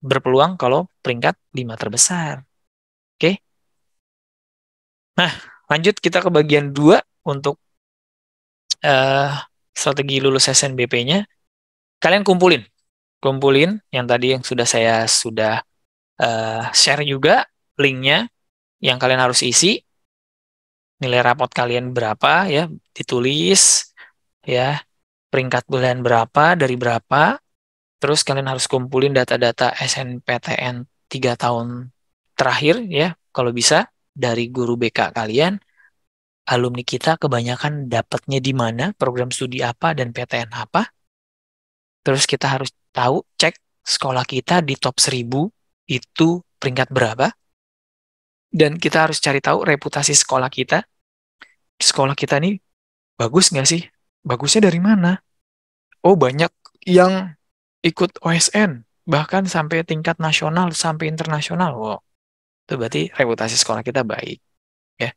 Speaker 1: berpeluang kalau peringkat 5 terbesar. Oke. Nah, lanjut kita ke bagian 2 untuk strategi lulus SNBP-nya. Kalian kumpulin yang tadi yang saya share juga linknya yang kalian harus isi. Nilai rapot kalian berapa ya, ditulis ya, peringkat bulan berapa, dari berapa. Terus kalian harus kumpulin data-data SNPTN 3 tahun terakhir ya, kalau bisa dari guru BK kalian. Alumni kita kebanyakan dapatnya di mana, program studi apa, dan PTN apa. Terus kita harus tahu, cek sekolah kita di top 1000 itu peringkat berapa. Dan kita harus cari tahu reputasi sekolah kita. Sekolah kita nih bagus nggak sih? Bagusnya dari mana? Oh, banyak yang ikut OSN, bahkan sampai tingkat nasional, sampai internasional. Wow, itu berarti reputasi sekolah kita baik. Ya.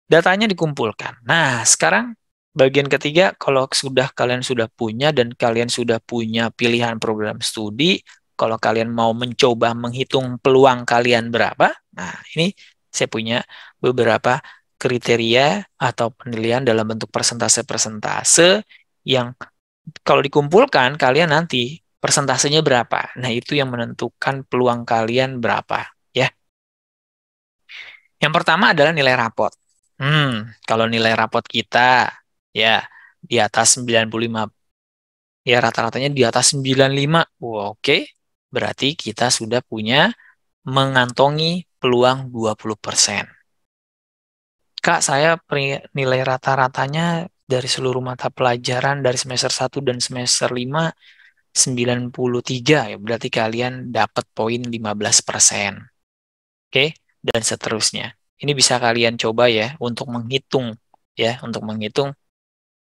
Speaker 1: Datanya dikumpulkan. Nah, sekarang bagian ketiga, kalau kalian sudah punya dan kalian sudah punya pilihan program studi, kalau kalian mau mencoba menghitung peluang kalian berapa, nah ini saya punya beberapa kriteria atau penilaian dalam bentuk persentase-persentase yang kalau dikumpulkan kalian nanti persentasenya berapa. Nah, itu yang menentukan peluang kalian berapa, ya. Yang pertama adalah nilai rapot. Kalau nilai rapot kita ya di atas 95 ya rata-ratanya di atas 95. Oke, berarti kita sudah punya mengantongi peluang 20%. Kak, saya nilai rata-ratanya dari seluruh mata pelajaran dari semester 1 dan semester 5 93, ya berarti kalian dapat poin 15%. Oke, dan seterusnya. Ini bisa kalian coba ya untuk menghitung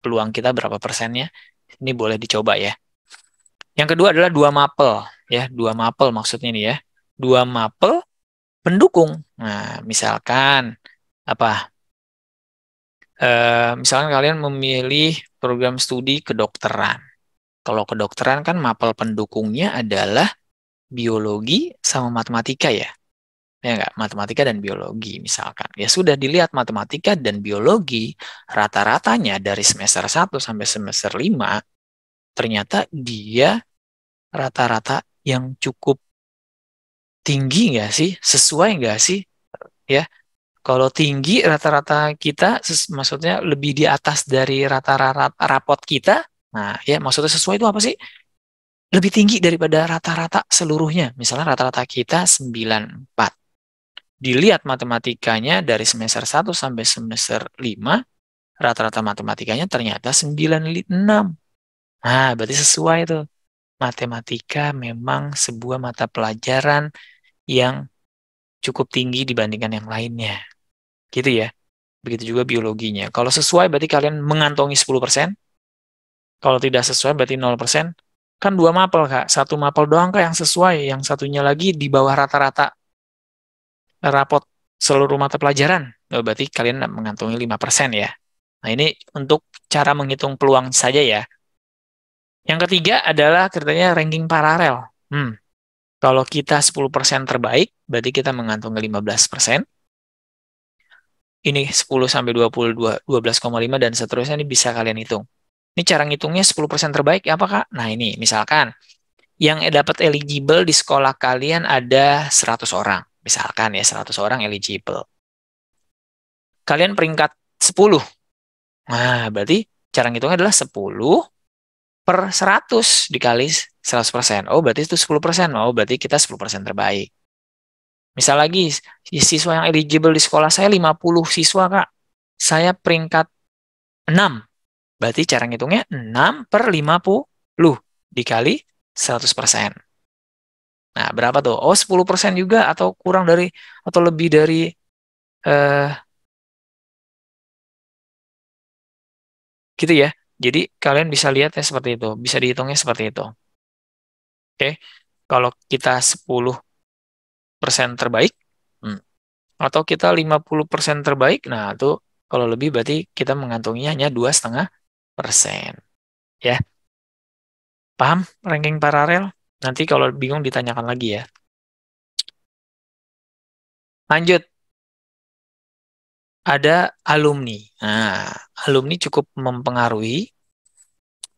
Speaker 1: peluang kita berapa persennya. Ini boleh dicoba ya. Yang kedua adalah dua mapel ya, dua mapel maksudnya nih ya. Dua mapel pendukung. Nah, misalkan apa? Misalkan kalian memilih program studi kedokteran. Kalau kedokteran kan mapel pendukungnya adalah biologi sama matematika ya. Ya enggak, matematika dan biologi misalkan. Ya sudah dilihat matematika dan biologi rata-ratanya dari semester 1 sampai semester 5 ternyata dia rata-rata yang cukup tinggi nggak sih? Sesuai nggak sih? Ya, kalau tinggi rata-rata kita maksudnya lebih di atas dari rata-rata rapot kita. Nah, ya maksudnya sesuai itu apa sih? Lebih tinggi daripada rata-rata seluruhnya. Misalnya rata-rata kita 94. Dilihat matematikanya dari semester 1 sampai semester 5, rata-rata matematikanya ternyata 96. Nah, berarti sesuai tuh. Matematika memang sebuah mata pelajaran yang cukup tinggi dibandingkan yang lainnya. Gitu ya. Begitu juga biologinya. Kalau sesuai berarti kalian mengantongi 10%. Kalau tidak sesuai berarti 0%. Kan dua mapel, Kak. Satu mapel doang, Kak, yang sesuai. Yang satunya lagi di bawah rata-rata rapot seluruh mata pelajaran. Oh, berarti kalian mengantongi 5% ya. Nah, ini untuk cara menghitung peluang saja ya. Yang ketiga adalah kriteria ranking paralel. Kalau kita 10% terbaik, berarti kita mengantongi 15%. Ini 10 sampai 22, 12,5 dan seterusnya ini bisa kalian hitung. Ini cara ngitungnya 10% terbaik apa, Kak? Nah, ini misalkan yang dapat eligible di sekolah kalian ada 100 orang. Misalkan ya 100 orang eligible. Kalian peringkat 10. Nah, berarti cara ngitungnya adalah 10 per 100 dikali 100%. Oh, berarti itu 10%. Oh, berarti kita 10% terbaik. Misal lagi, siswa yang eligible di sekolah saya 50 siswa, Kak. Saya peringkat 6. Berarti cara ngitungnya 6 per 50 dikali 100%. Nah, berapa tuh? Oh, 10% juga atau kurang dari atau lebih dari gitu ya. Jadi kalian bisa lihat ya seperti itu. Bisa dihitungnya seperti itu. Oke. Kalau kita 10% terbaik, atau kita 50% terbaik, nah itu kalau lebih berarti kita mengantonginya hanya 2,5%. Ya. Paham ranking paralel? Nanti kalau bingung ditanyakan lagi ya. Lanjut. Ada alumni. Nah, alumni cukup mempengaruhi.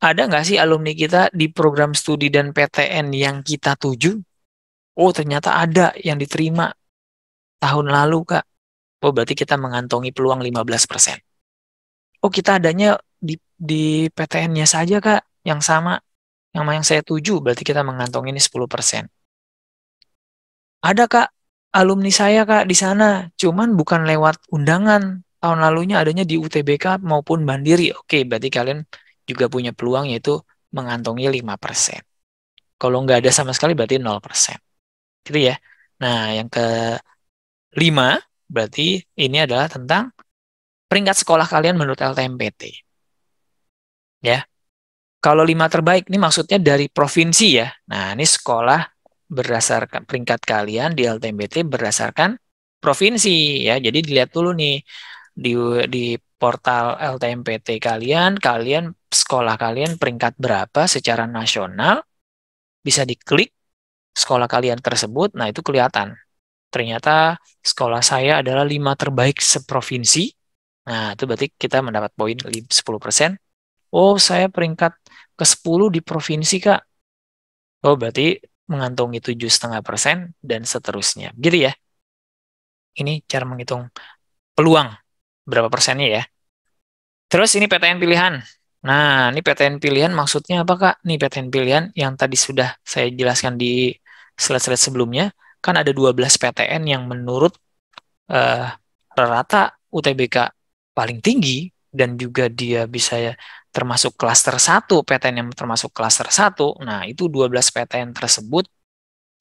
Speaker 1: Ada nggak sih alumni kita di program studi dan PTN yang kita tuju? Oh, ternyata ada yang diterima tahun lalu, Kak. Oh, berarti kita mengantongi peluang 15%. Oh, kita adanya di PTN-nya saja, Kak, yang sama. Yang saya tuju, berarti kita mengantongi ini 10%. Ada, Kak, alumni saya, Kak, di sana. Cuman bukan lewat undangan. Tahun lalunya adanya di UTBK maupun Mandiri. Oke, berarti kalian juga punya peluang yaitu mengantongi 5%. Kalau nggak ada sama sekali berarti 0%. Gitu ya. Nah, yang kelima, berarti ini adalah tentang peringkat sekolah kalian menurut LTMPT. Ya. Kalau 5 terbaik, ini maksudnya dari provinsi ya. Nah, ini sekolah berdasarkan peringkat kalian di LTMPT berdasarkan provinsi ya. Jadi dilihat dulu nih di portal LTMPT kalian sekolah kalian peringkat berapa secara nasional, bisa diklik sekolah kalian tersebut, nah itu kelihatan. Ternyata sekolah saya adalah 5 terbaik seprovinsi. Nah, itu berarti kita mendapat poin 10%. Oh, saya peringkat ke-10 di provinsi, Kak. Oh, berarti mengantongi 7,5% dan seterusnya. Gitu ya. Ini cara menghitung peluang. Berapa persennya ya. Terus ini PTN pilihan. Nah, ini PTN pilihan maksudnya apa, Kak? Nih PTN pilihan yang tadi sudah saya jelaskan di slide-slide sebelumnya, kan ada 12 PTN yang menurut eh, rata UTBK paling tinggi dan juga dia bisa ya termasuk klaster 1, PTN yang termasuk klaster 1. Nah, itu 12 PTN tersebut.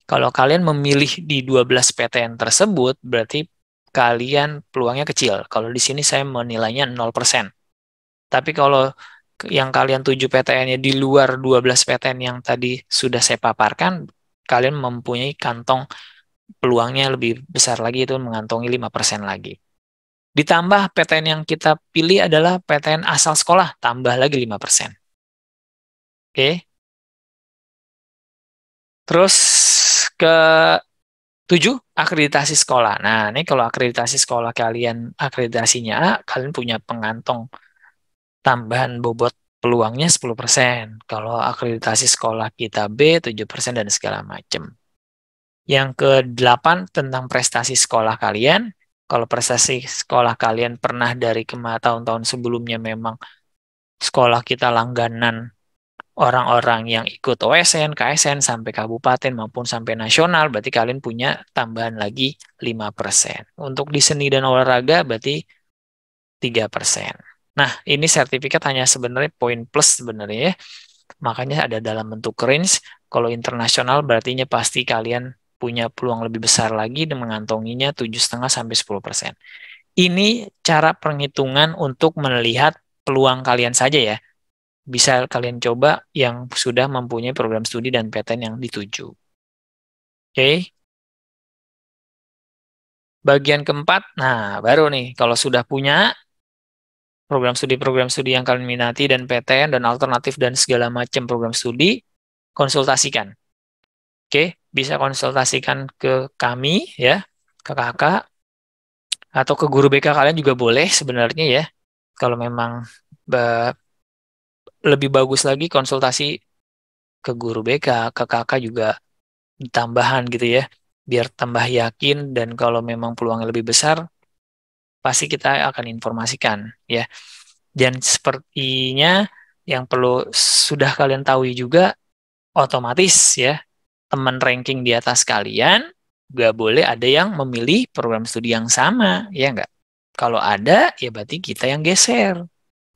Speaker 1: Kalau kalian memilih di 12 PTN tersebut, berarti kalian peluangnya kecil. Kalau di sini saya menilainya 0%. Tapi kalau yang kalian tuju PTN-nya di luar 12 PTN yang tadi sudah saya paparkan, kalian mempunyai kantong peluangnya lebih besar lagi, itu mengantongi 5% lagi. Ditambah PTN yang kita pilih adalah PTN asal sekolah, tambah lagi 5%. Oke. Terus ke 7, akreditasi sekolah. Nah, ini kalau akreditasi sekolah kalian, akreditasinya A, kalian punya pengantong tambahan bobot peluangnya 10%. Kalau akreditasi sekolah kita B, 7% dan segala macam. Yang ke-8 tentang prestasi sekolah kalian. Kalau prestasi sekolah kalian pernah dari tahun-tahun sebelumnya memang sekolah kita langganan orang-orang yang ikut OSN, KSN, sampai kabupaten maupun sampai nasional, berarti kalian punya tambahan lagi 5%. Untuk di seni dan olahraga berarti 3%. Nah, ini sertifikat hanya sebenarnya poin plus sebenarnya ya. Makanya ada dalam bentuk range. Kalau internasional berarti pasti kalian punya peluang lebih besar lagi dan mengantonginya 7,5 sampai 10%. Ini cara perhitungan untuk melihat peluang kalian saja ya. Bisa kalian coba yang sudah mempunyai program studi dan PTN yang dituju. Oke. Bagian keempat, nah baru nih, kalau sudah punya program studi yang kalian minati dan PTN dan alternatif dan segala macam program studi, konsultasikan. Oke, bisa konsultasikan ke kami ya, ke kakak, atau ke guru BK kalian juga boleh sebenarnya ya. Kalau memang lebih bagus lagi konsultasi ke guru BK, ke kakak juga tambahan gitu ya, biar tambah yakin dan kalau memang peluangnya lebih besar, pasti kita akan informasikan ya. Dan sepertinya yang perlu sudah kalian tahu juga, otomatis ya, teman ranking di atas kalian nggak boleh ada yang memilih program studi yang sama, ya nggak? Kalau ada, ya berarti kita yang geser.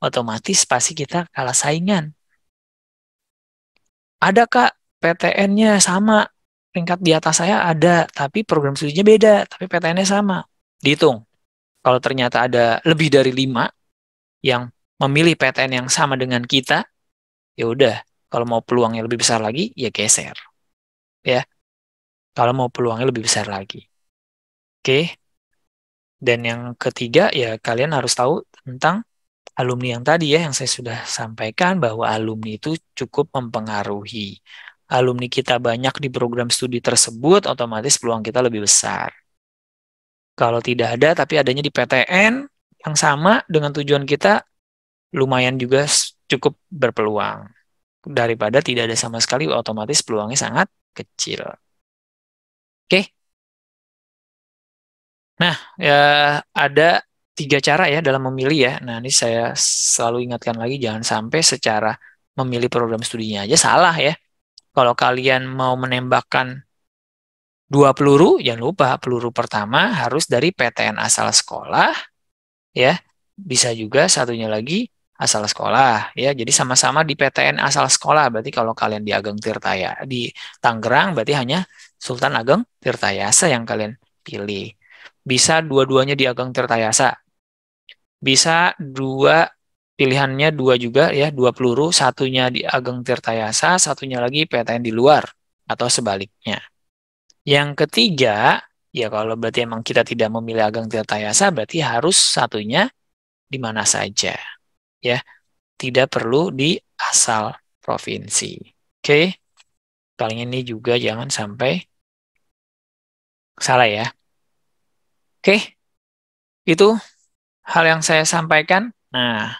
Speaker 1: Otomatis pasti kita kalah saingan. Ada Kak, PTN-nya sama, peringkat di atas saya ada, tapi program studinya beda, tapi PTN-nya sama. Dihitung. Kalau ternyata ada lebih dari 5 yang memilih PTN yang sama dengan kita, ya udah. Kalau mau peluangnya lebih besar lagi, ya geser. Ya, kalau mau peluangnya lebih besar lagi. Oke. Dan yang ketiga, ya kalian harus tahu tentang alumni yang tadi ya, yang saya sudah sampaikan bahwa alumni itu cukup mempengaruhi. Alumni kita banyak di program studi tersebut, otomatis peluang kita lebih besar. Kalau tidak ada, tapi adanya di PTN yang sama dengan tujuan kita, lumayan juga cukup berpeluang. Daripada tidak ada sama sekali, otomatis peluangnya sangat kecil. Oke. Nah, ya ada 3 cara ya dalam memilih ya. Nah, ini saya selalu ingatkan lagi, jangan sampai secara memilih program studinya aja salah ya. Kalau kalian mau menembakkan 2 peluru, jangan lupa peluru pertama harus dari PTN asal sekolah ya. Bisa juga satunya lagi asal sekolah ya. Jadi sama-sama di PTN asal sekolah. Berarti kalau kalian di Ageng Tirtaya di Tangerang, berarti hanya Sultan Ageng Tirtayasa yang kalian pilih. Bisa dua-duanya di Ageng Tirtayasa. Bisa pilihannya dua juga ya, 2 peluru, satunya di Ageng Tirtayasa, satunya lagi PTN di luar atau sebaliknya. Yang ketiga, ya kalau berarti emang kita tidak memilih Ageng Tirtayasa, berarti harus satunya di mana saja. Ya, tidak perlu di asal provinsi. Oke, kali ini juga jangan sampai salah ya. Oke, itu hal yang saya sampaikan. Nah,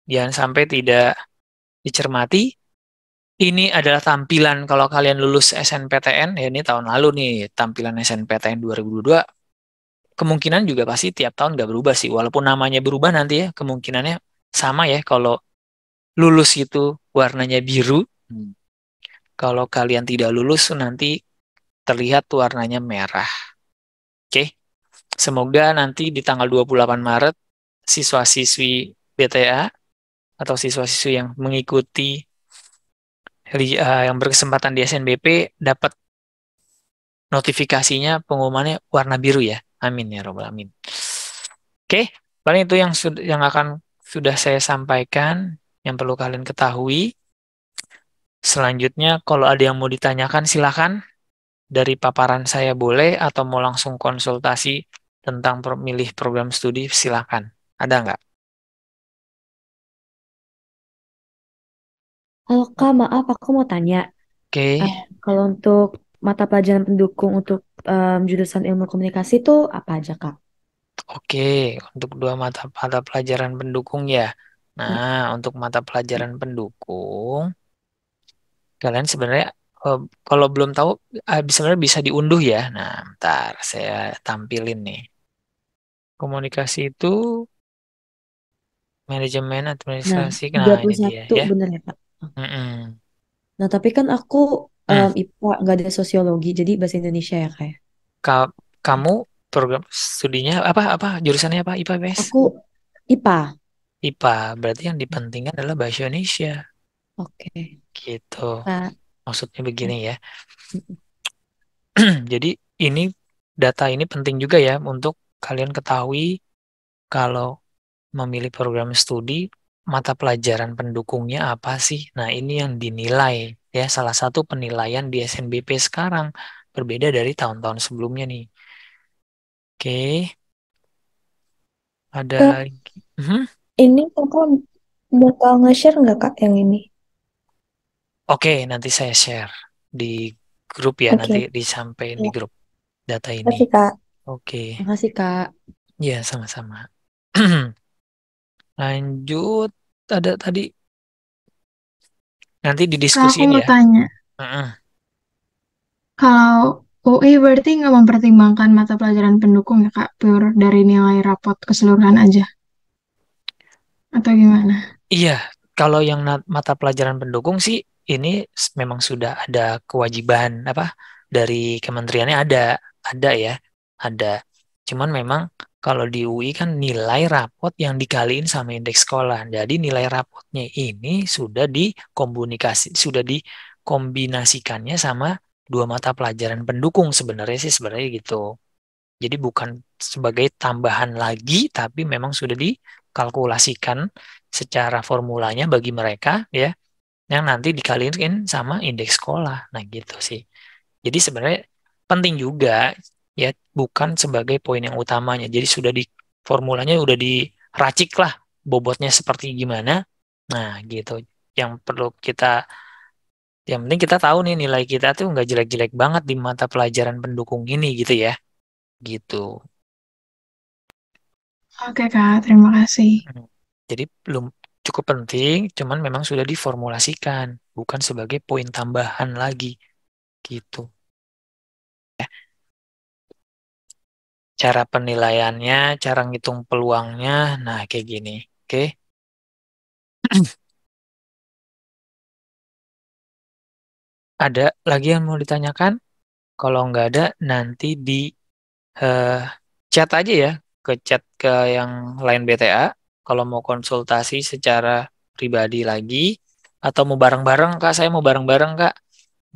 Speaker 1: jangan sampai tidak dicermati. Ini adalah tampilan kalau kalian lulus SNPTN, ya ini tahun lalu nih, tampilan SNPTN 2022. Kemungkinan juga pasti tiap tahun nggak berubah sih, walaupun namanya berubah nanti ya, kemungkinannya sama ya kalau lulus itu warnanya biru. Kalau kalian tidak lulus nanti terlihat warnanya merah. Oke, semoga nanti di tanggal 28 Maret siswa-siswi BTA atau siswa-siswi yang mengikuti yang berkesempatan di SNBP dapat notifikasinya pengumumannya warna biru ya. Amin ya robbal alamin. Oke, paling itu yang akan sudah saya sampaikan yang perlu kalian ketahui. Selanjutnya kalau ada yang mau ditanyakan silakan dari paparan saya boleh atau mau langsung konsultasi tentang memilih program studi silakan. Ada nggak?
Speaker 3: Halo Kak, maaf aku mau tanya.
Speaker 1: Oke,
Speaker 3: Kalau untuk mata pelajaran pendukung untuk jurusan ilmu komunikasi itu apa aja Kak?
Speaker 1: oke. Untuk dua mata pelajaran pendukung ya. Nah, untuk mata pelajaran pendukung, kalian sebenarnya kalau belum tahu sebenarnya bisa diunduh ya. Nah, bentar saya tampilin nih. Komunikasi itu manajemen
Speaker 3: Nah,
Speaker 1: administrasi.
Speaker 3: tiga
Speaker 1: Nah, ini
Speaker 3: puluh
Speaker 1: dia
Speaker 3: satu
Speaker 1: ya.
Speaker 3: bener ya Kak?
Speaker 1: Mm-mm.
Speaker 3: Nah, tapi kan aku
Speaker 1: Hmm.
Speaker 3: IPA nggak ada sosiologi, jadi bahasa Indonesia ya Kak ya?
Speaker 1: Ka- Kamu program studinya apa jurusannya apa IPA IPS?
Speaker 3: Aku IPA.
Speaker 1: IPA berarti yang dipentingkan adalah bahasa Indonesia
Speaker 3: Oke.
Speaker 1: gitu.
Speaker 3: Kak.
Speaker 1: Maksudnya begini ya. Jadi ini data ini penting juga ya untuk kalian ketahui kalau memilih program studi mata pelajaran pendukungnya apa sih? Nah, ini yang dinilai ya salah satu penilaian di SNBP sekarang berbeda dari tahun-tahun sebelumnya nih. Oke, ada
Speaker 2: Kak,
Speaker 1: lagi. Mhm.
Speaker 2: ini kakak bakal nge-share nggak kak yang ini?
Speaker 1: Oke, nanti saya share di grup ya, nanti
Speaker 2: Oke,
Speaker 1: disampaikan di
Speaker 2: ya.
Speaker 1: grup data ini.
Speaker 2: Kasih kak.
Speaker 1: Oke,
Speaker 3: Makasih Kak.
Speaker 1: ya sama-sama. Lanjut, ada tadi nanti
Speaker 4: Kak, aku
Speaker 1: didiskusin
Speaker 4: mau
Speaker 1: ya.
Speaker 4: tanya,
Speaker 1: Heeh.
Speaker 4: kalau UI berarti nggak mempertimbangkan mata pelajaran pendukung ya Kak, pure dari nilai rapot keseluruhan aja, atau gimana?
Speaker 1: Iya, kalau yang mata pelajaran pendukung sih ini memang sudah ada kewajiban apa dari kementeriannya ada ya, ada. Cuman memang kalau di UI kan nilai rapot yang dikaliin sama indeks sekolah. Jadi nilai rapotnya ini sudah dikombinasikannya sama dua mata pelajaran pendukung sebenarnya sih sebenarnya gitu. Jadi bukan sebagai tambahan lagi, tapi memang sudah dikalkulasikan secara formulanya bagi mereka ya, yang nanti dikaliin sama indeks sekolah. Nah gitu sih. Jadi sebenarnya penting juga ya, bukan sebagai poin yang utamanya. Jadi sudah di formulanya udah diracik lah bobotnya seperti gimana. Nah gitu. Yang perlu yang penting kita tahu nih nilai kita tuh nggak jelek-jelek banget di mata pelajaran pendukung ini gitu ya. Gitu.
Speaker 4: Oke Kak, terima kasih.
Speaker 1: Hmm. Jadi belum cukup penting, cuman memang sudah diformulasikan, bukan sebagai poin tambahan lagi, gitu. Cara penilaiannya, cara ngitung peluangnya, nah kayak gini. Oke, ada lagi yang mau ditanyakan? Kalau nggak ada, nanti di eh, chat aja ya, ke chat ke yang lain BTA. Kalau mau konsultasi secara pribadi lagi, atau mau bareng-bareng, Kak, saya mau bareng-bareng, Kak.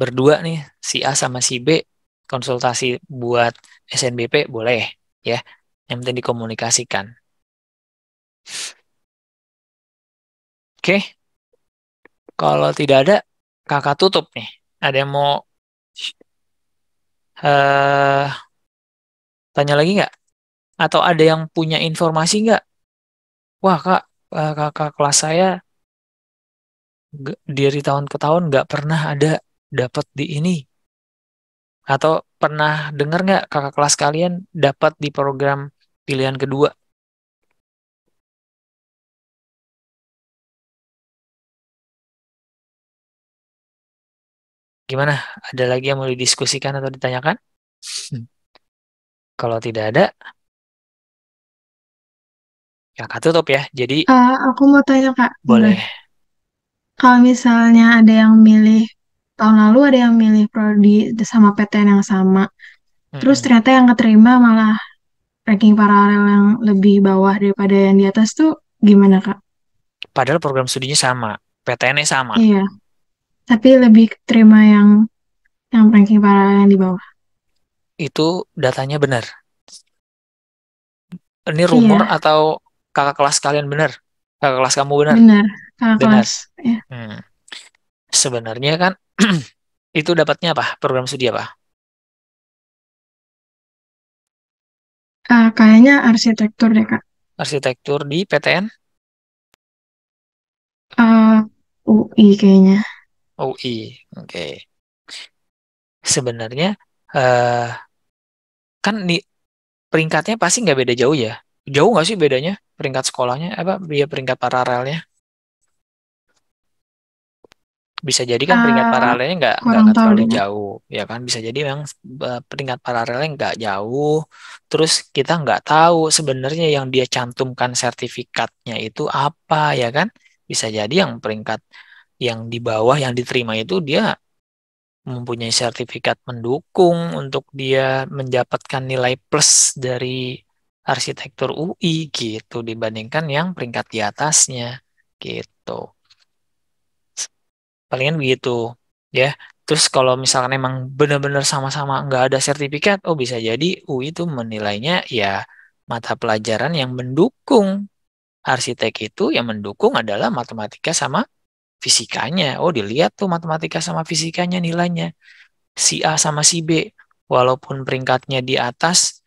Speaker 1: Berdua nih, si A sama si B konsultasi buat SNBP boleh ya. Yang penting dikomunikasikan. Oke, kalau tidak ada kakak tutup nih. Ada yang mau eh tanya lagi nggak? Atau ada yang punya informasi nggak? Wah kak, kakak kelas saya dari tahun ke tahun nggak pernah ada dapat di ini. Atau pernah dengar nggak kakak kelas kalian dapat di program pilihan kedua? Gimana? Ada lagi yang mau didiskusikan atau ditanyakan? Hmm. Kalau tidak ada, ya Kak tutup ya. Jadi
Speaker 4: Aku mau tanya Kak, boleh?
Speaker 1: boleh.
Speaker 4: kalau misalnya ada yang milih tahun lalu ada yang milih prodi sama PTN yang sama, terus
Speaker 1: Mm-mm.
Speaker 4: ternyata yang keterima malah ranking paralel yang lebih bawah daripada yang di atas tuh gimana Kak?
Speaker 1: Padahal program studinya sama, PTN-nya sama.
Speaker 4: Iya, tapi lebih terima yang ranking paralel yang di bawah.
Speaker 1: Itu datanya benar. Ini rumor
Speaker 4: Iya,
Speaker 1: atau kakak kelas kalian benar? Kakak kelas kamu benar?
Speaker 4: benar. Kakak
Speaker 1: Benar.
Speaker 4: kelas. Ya.
Speaker 1: Hmm. Sebenarnya kan itu dapatnya apa? Program studi apa?
Speaker 4: Kayaknya arsitektur deh Kak.
Speaker 1: Arsitektur di PTN?
Speaker 4: Eh, UI kayaknya.
Speaker 1: UI. Oke. Sebenarnya eh kan di peringkatnya pasti nggak beda jauh ya. Jauh nggak sih bedanya peringkat sekolahnya? Apa dia peringkat paralelnya? Bisa jadi kan peringkat
Speaker 4: Eh,
Speaker 1: paralelnya
Speaker 4: kurang
Speaker 1: nggak
Speaker 4: tahu
Speaker 1: terlalu
Speaker 4: deh Kak.
Speaker 1: jauh, ya kan? Bisa jadi memang peringkat paralelnya nggak jauh. Terus kita nggak tahu sebenarnya yang dia cantumkan sertifikatnya itu apa, ya kan? Bisa jadi yang peringkat yang di bawah yang diterima itu dia mempunyai sertifikat mendukung untuk dia mendapatkan nilai plus dari arsitektur UI gitu dibandingkan yang peringkat di atasnya gitu. Palingan begitu ya. Terus kalau misalkan emang benar-benar sama-sama nggak ada sertifikat, oh bisa jadi UI itu menilainya ya mata pelajaran yang mendukung arsitek itu yang mendukung adalah matematika sama fisikanya. Oh dilihat tuh matematika sama fisikanya nilainya. Si A sama si B, walaupun peringkatnya di atas,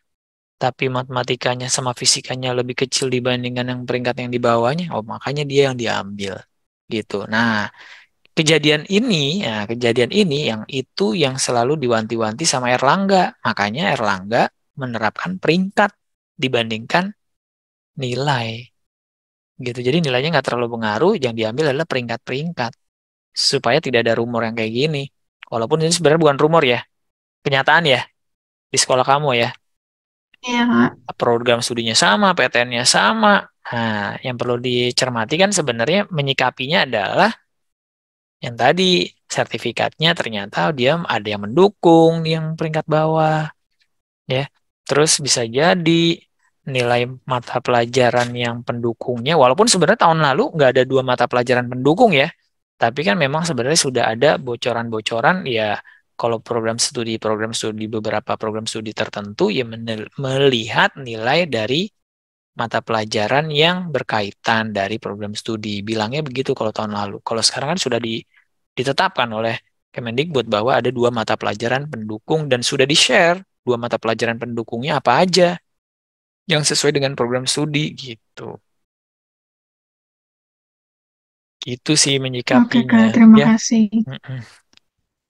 Speaker 1: tapi matematikanya sama fisikanya lebih kecil dibandingkan yang peringkat yang di bawahnya. Oh makanya dia yang diambil gitu. Nah, kejadian ini yang itu yang selalu diwanti-wanti sama Erlangga. Makanya Erlangga menerapkan peringkat dibandingkan nilai. Gitu. Jadi nilainya nggak terlalu pengaruh, yang diambil adalah peringkat-peringkat. Supaya tidak ada rumor yang kayak gini. Walaupun ini sebenarnya bukan rumor ya. Kenyataan ya. Di sekolah kamu ya.
Speaker 4: Iya Kak.
Speaker 1: Program studinya sama, PTN-nya sama. Nah, yang perlu dicermati kan sebenarnya menyikapinya adalah yang tadi sertifikatnya ternyata dia ada yang mendukung yang peringkat bawah ya. Terus bisa jadi nilai mata pelajaran yang pendukungnya walaupun sebenarnya tahun lalu nggak ada dua mata pelajaran pendukung ya. Tapi kan memang sebenarnya sudah ada bocoran-bocoran ya kalau program studi beberapa program studi tertentu ya melihat nilai dari mata pelajaran yang berkaitan dari program studi. Bilangnya begitu kalau tahun lalu. Kalau sekarang kan sudah ditetapkan oleh Kemendikbud bahwa ada dua mata pelajaran pendukung dan sudah di-share dua mata pelajaran pendukungnya apa aja yang sesuai dengan program studi gitu. Gitu sih
Speaker 4: Oke
Speaker 1: menyikapinya
Speaker 4: Kak, terima
Speaker 1: ya.
Speaker 4: kasih.
Speaker 1: Mm-mm.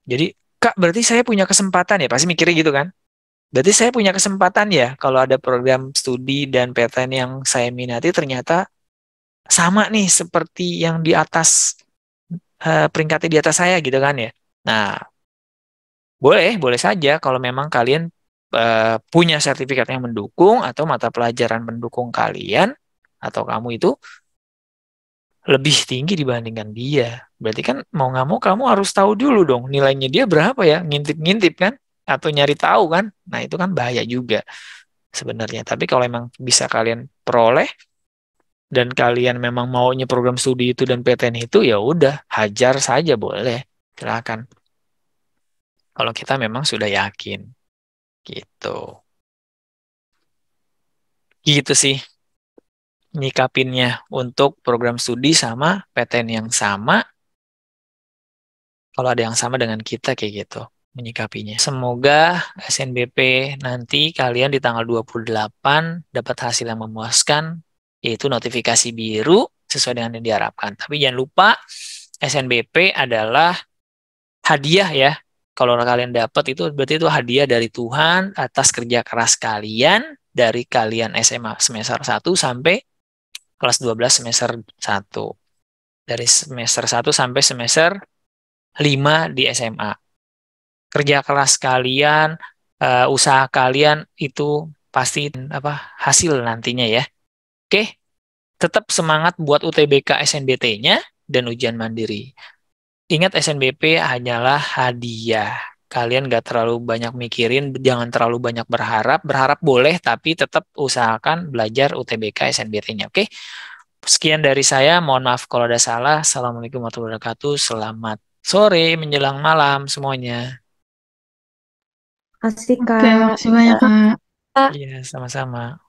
Speaker 1: Jadi Kak berarti saya punya kesempatan ya pasti mikirnya gitu kan? Berarti saya punya kesempatan ya kalau ada program studi dan PTN yang saya minati ternyata sama nih seperti yang di atas peringkatnya di atas saya gitu kan ya. Nah, boleh saja kalau memang kalian punya sertifikat yang mendukung atau mata pelajaran pendukung kalian atau kamu itu lebih tinggi dibandingkan dia. Berarti kan mau nggak mau kamu harus tahu dulu dong nilainya dia berapa ya, ngintip-ngintip kan atau nyari tahu kan. Nah, itu kan bahaya juga sebenarnya. Tapi kalau memang bisa kalian peroleh dan kalian memang maunya program studi itu dan PTN itu ya udah hajar saja boleh. Silakan. Kalau kita memang sudah yakin gitu. Gitu sih nyikapinnya untuk program studi sama PTN yang sama. Kalau ada yang sama dengan kita kayak gitu menyikapinya. Semoga SNBP nanti kalian di tanggal 28 dapat hasil yang memuaskan, yaitu notifikasi biru sesuai dengan yang diharapkan. Tapi jangan lupa SNBP adalah hadiah ya. Kalau kalian dapat itu berarti itu hadiah dari Tuhan atas kerja keras kalian dari kalian SMA semester 1 sampai kelas 12 semester 1. Dari semester 1 sampai semester 5 di SMA. Kerja keras kalian, usaha kalian itu pasti hasil nantinya ya. Oke, tetap semangat buat UTBK SNBT-nya. dan ujian mandiri. Ingat SNBP hanyalah hadiah. Kalian gak terlalu banyak mikirin, jangan terlalu banyak berharap. Berharap boleh, tapi tetap usahakan belajar UTBK SNBT-nya, oke? Sekian dari saya, mohon maaf kalau ada salah. Assalamualaikum warahmatullahi wabarakatuh. Selamat sore menjelang malam semuanya.
Speaker 3: Asik,
Speaker 4: Oke,
Speaker 3: Kak.
Speaker 4: makasih banyak, Kak.
Speaker 1: Iya, sama-sama.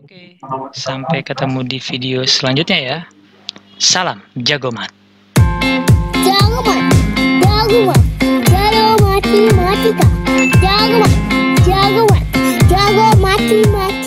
Speaker 1: Oke, sampai ketemu di video selanjutnya ya. Salam jagomat.
Speaker 5: Jagomat, jagomat, jago matematika. Jagomat, jago matematika.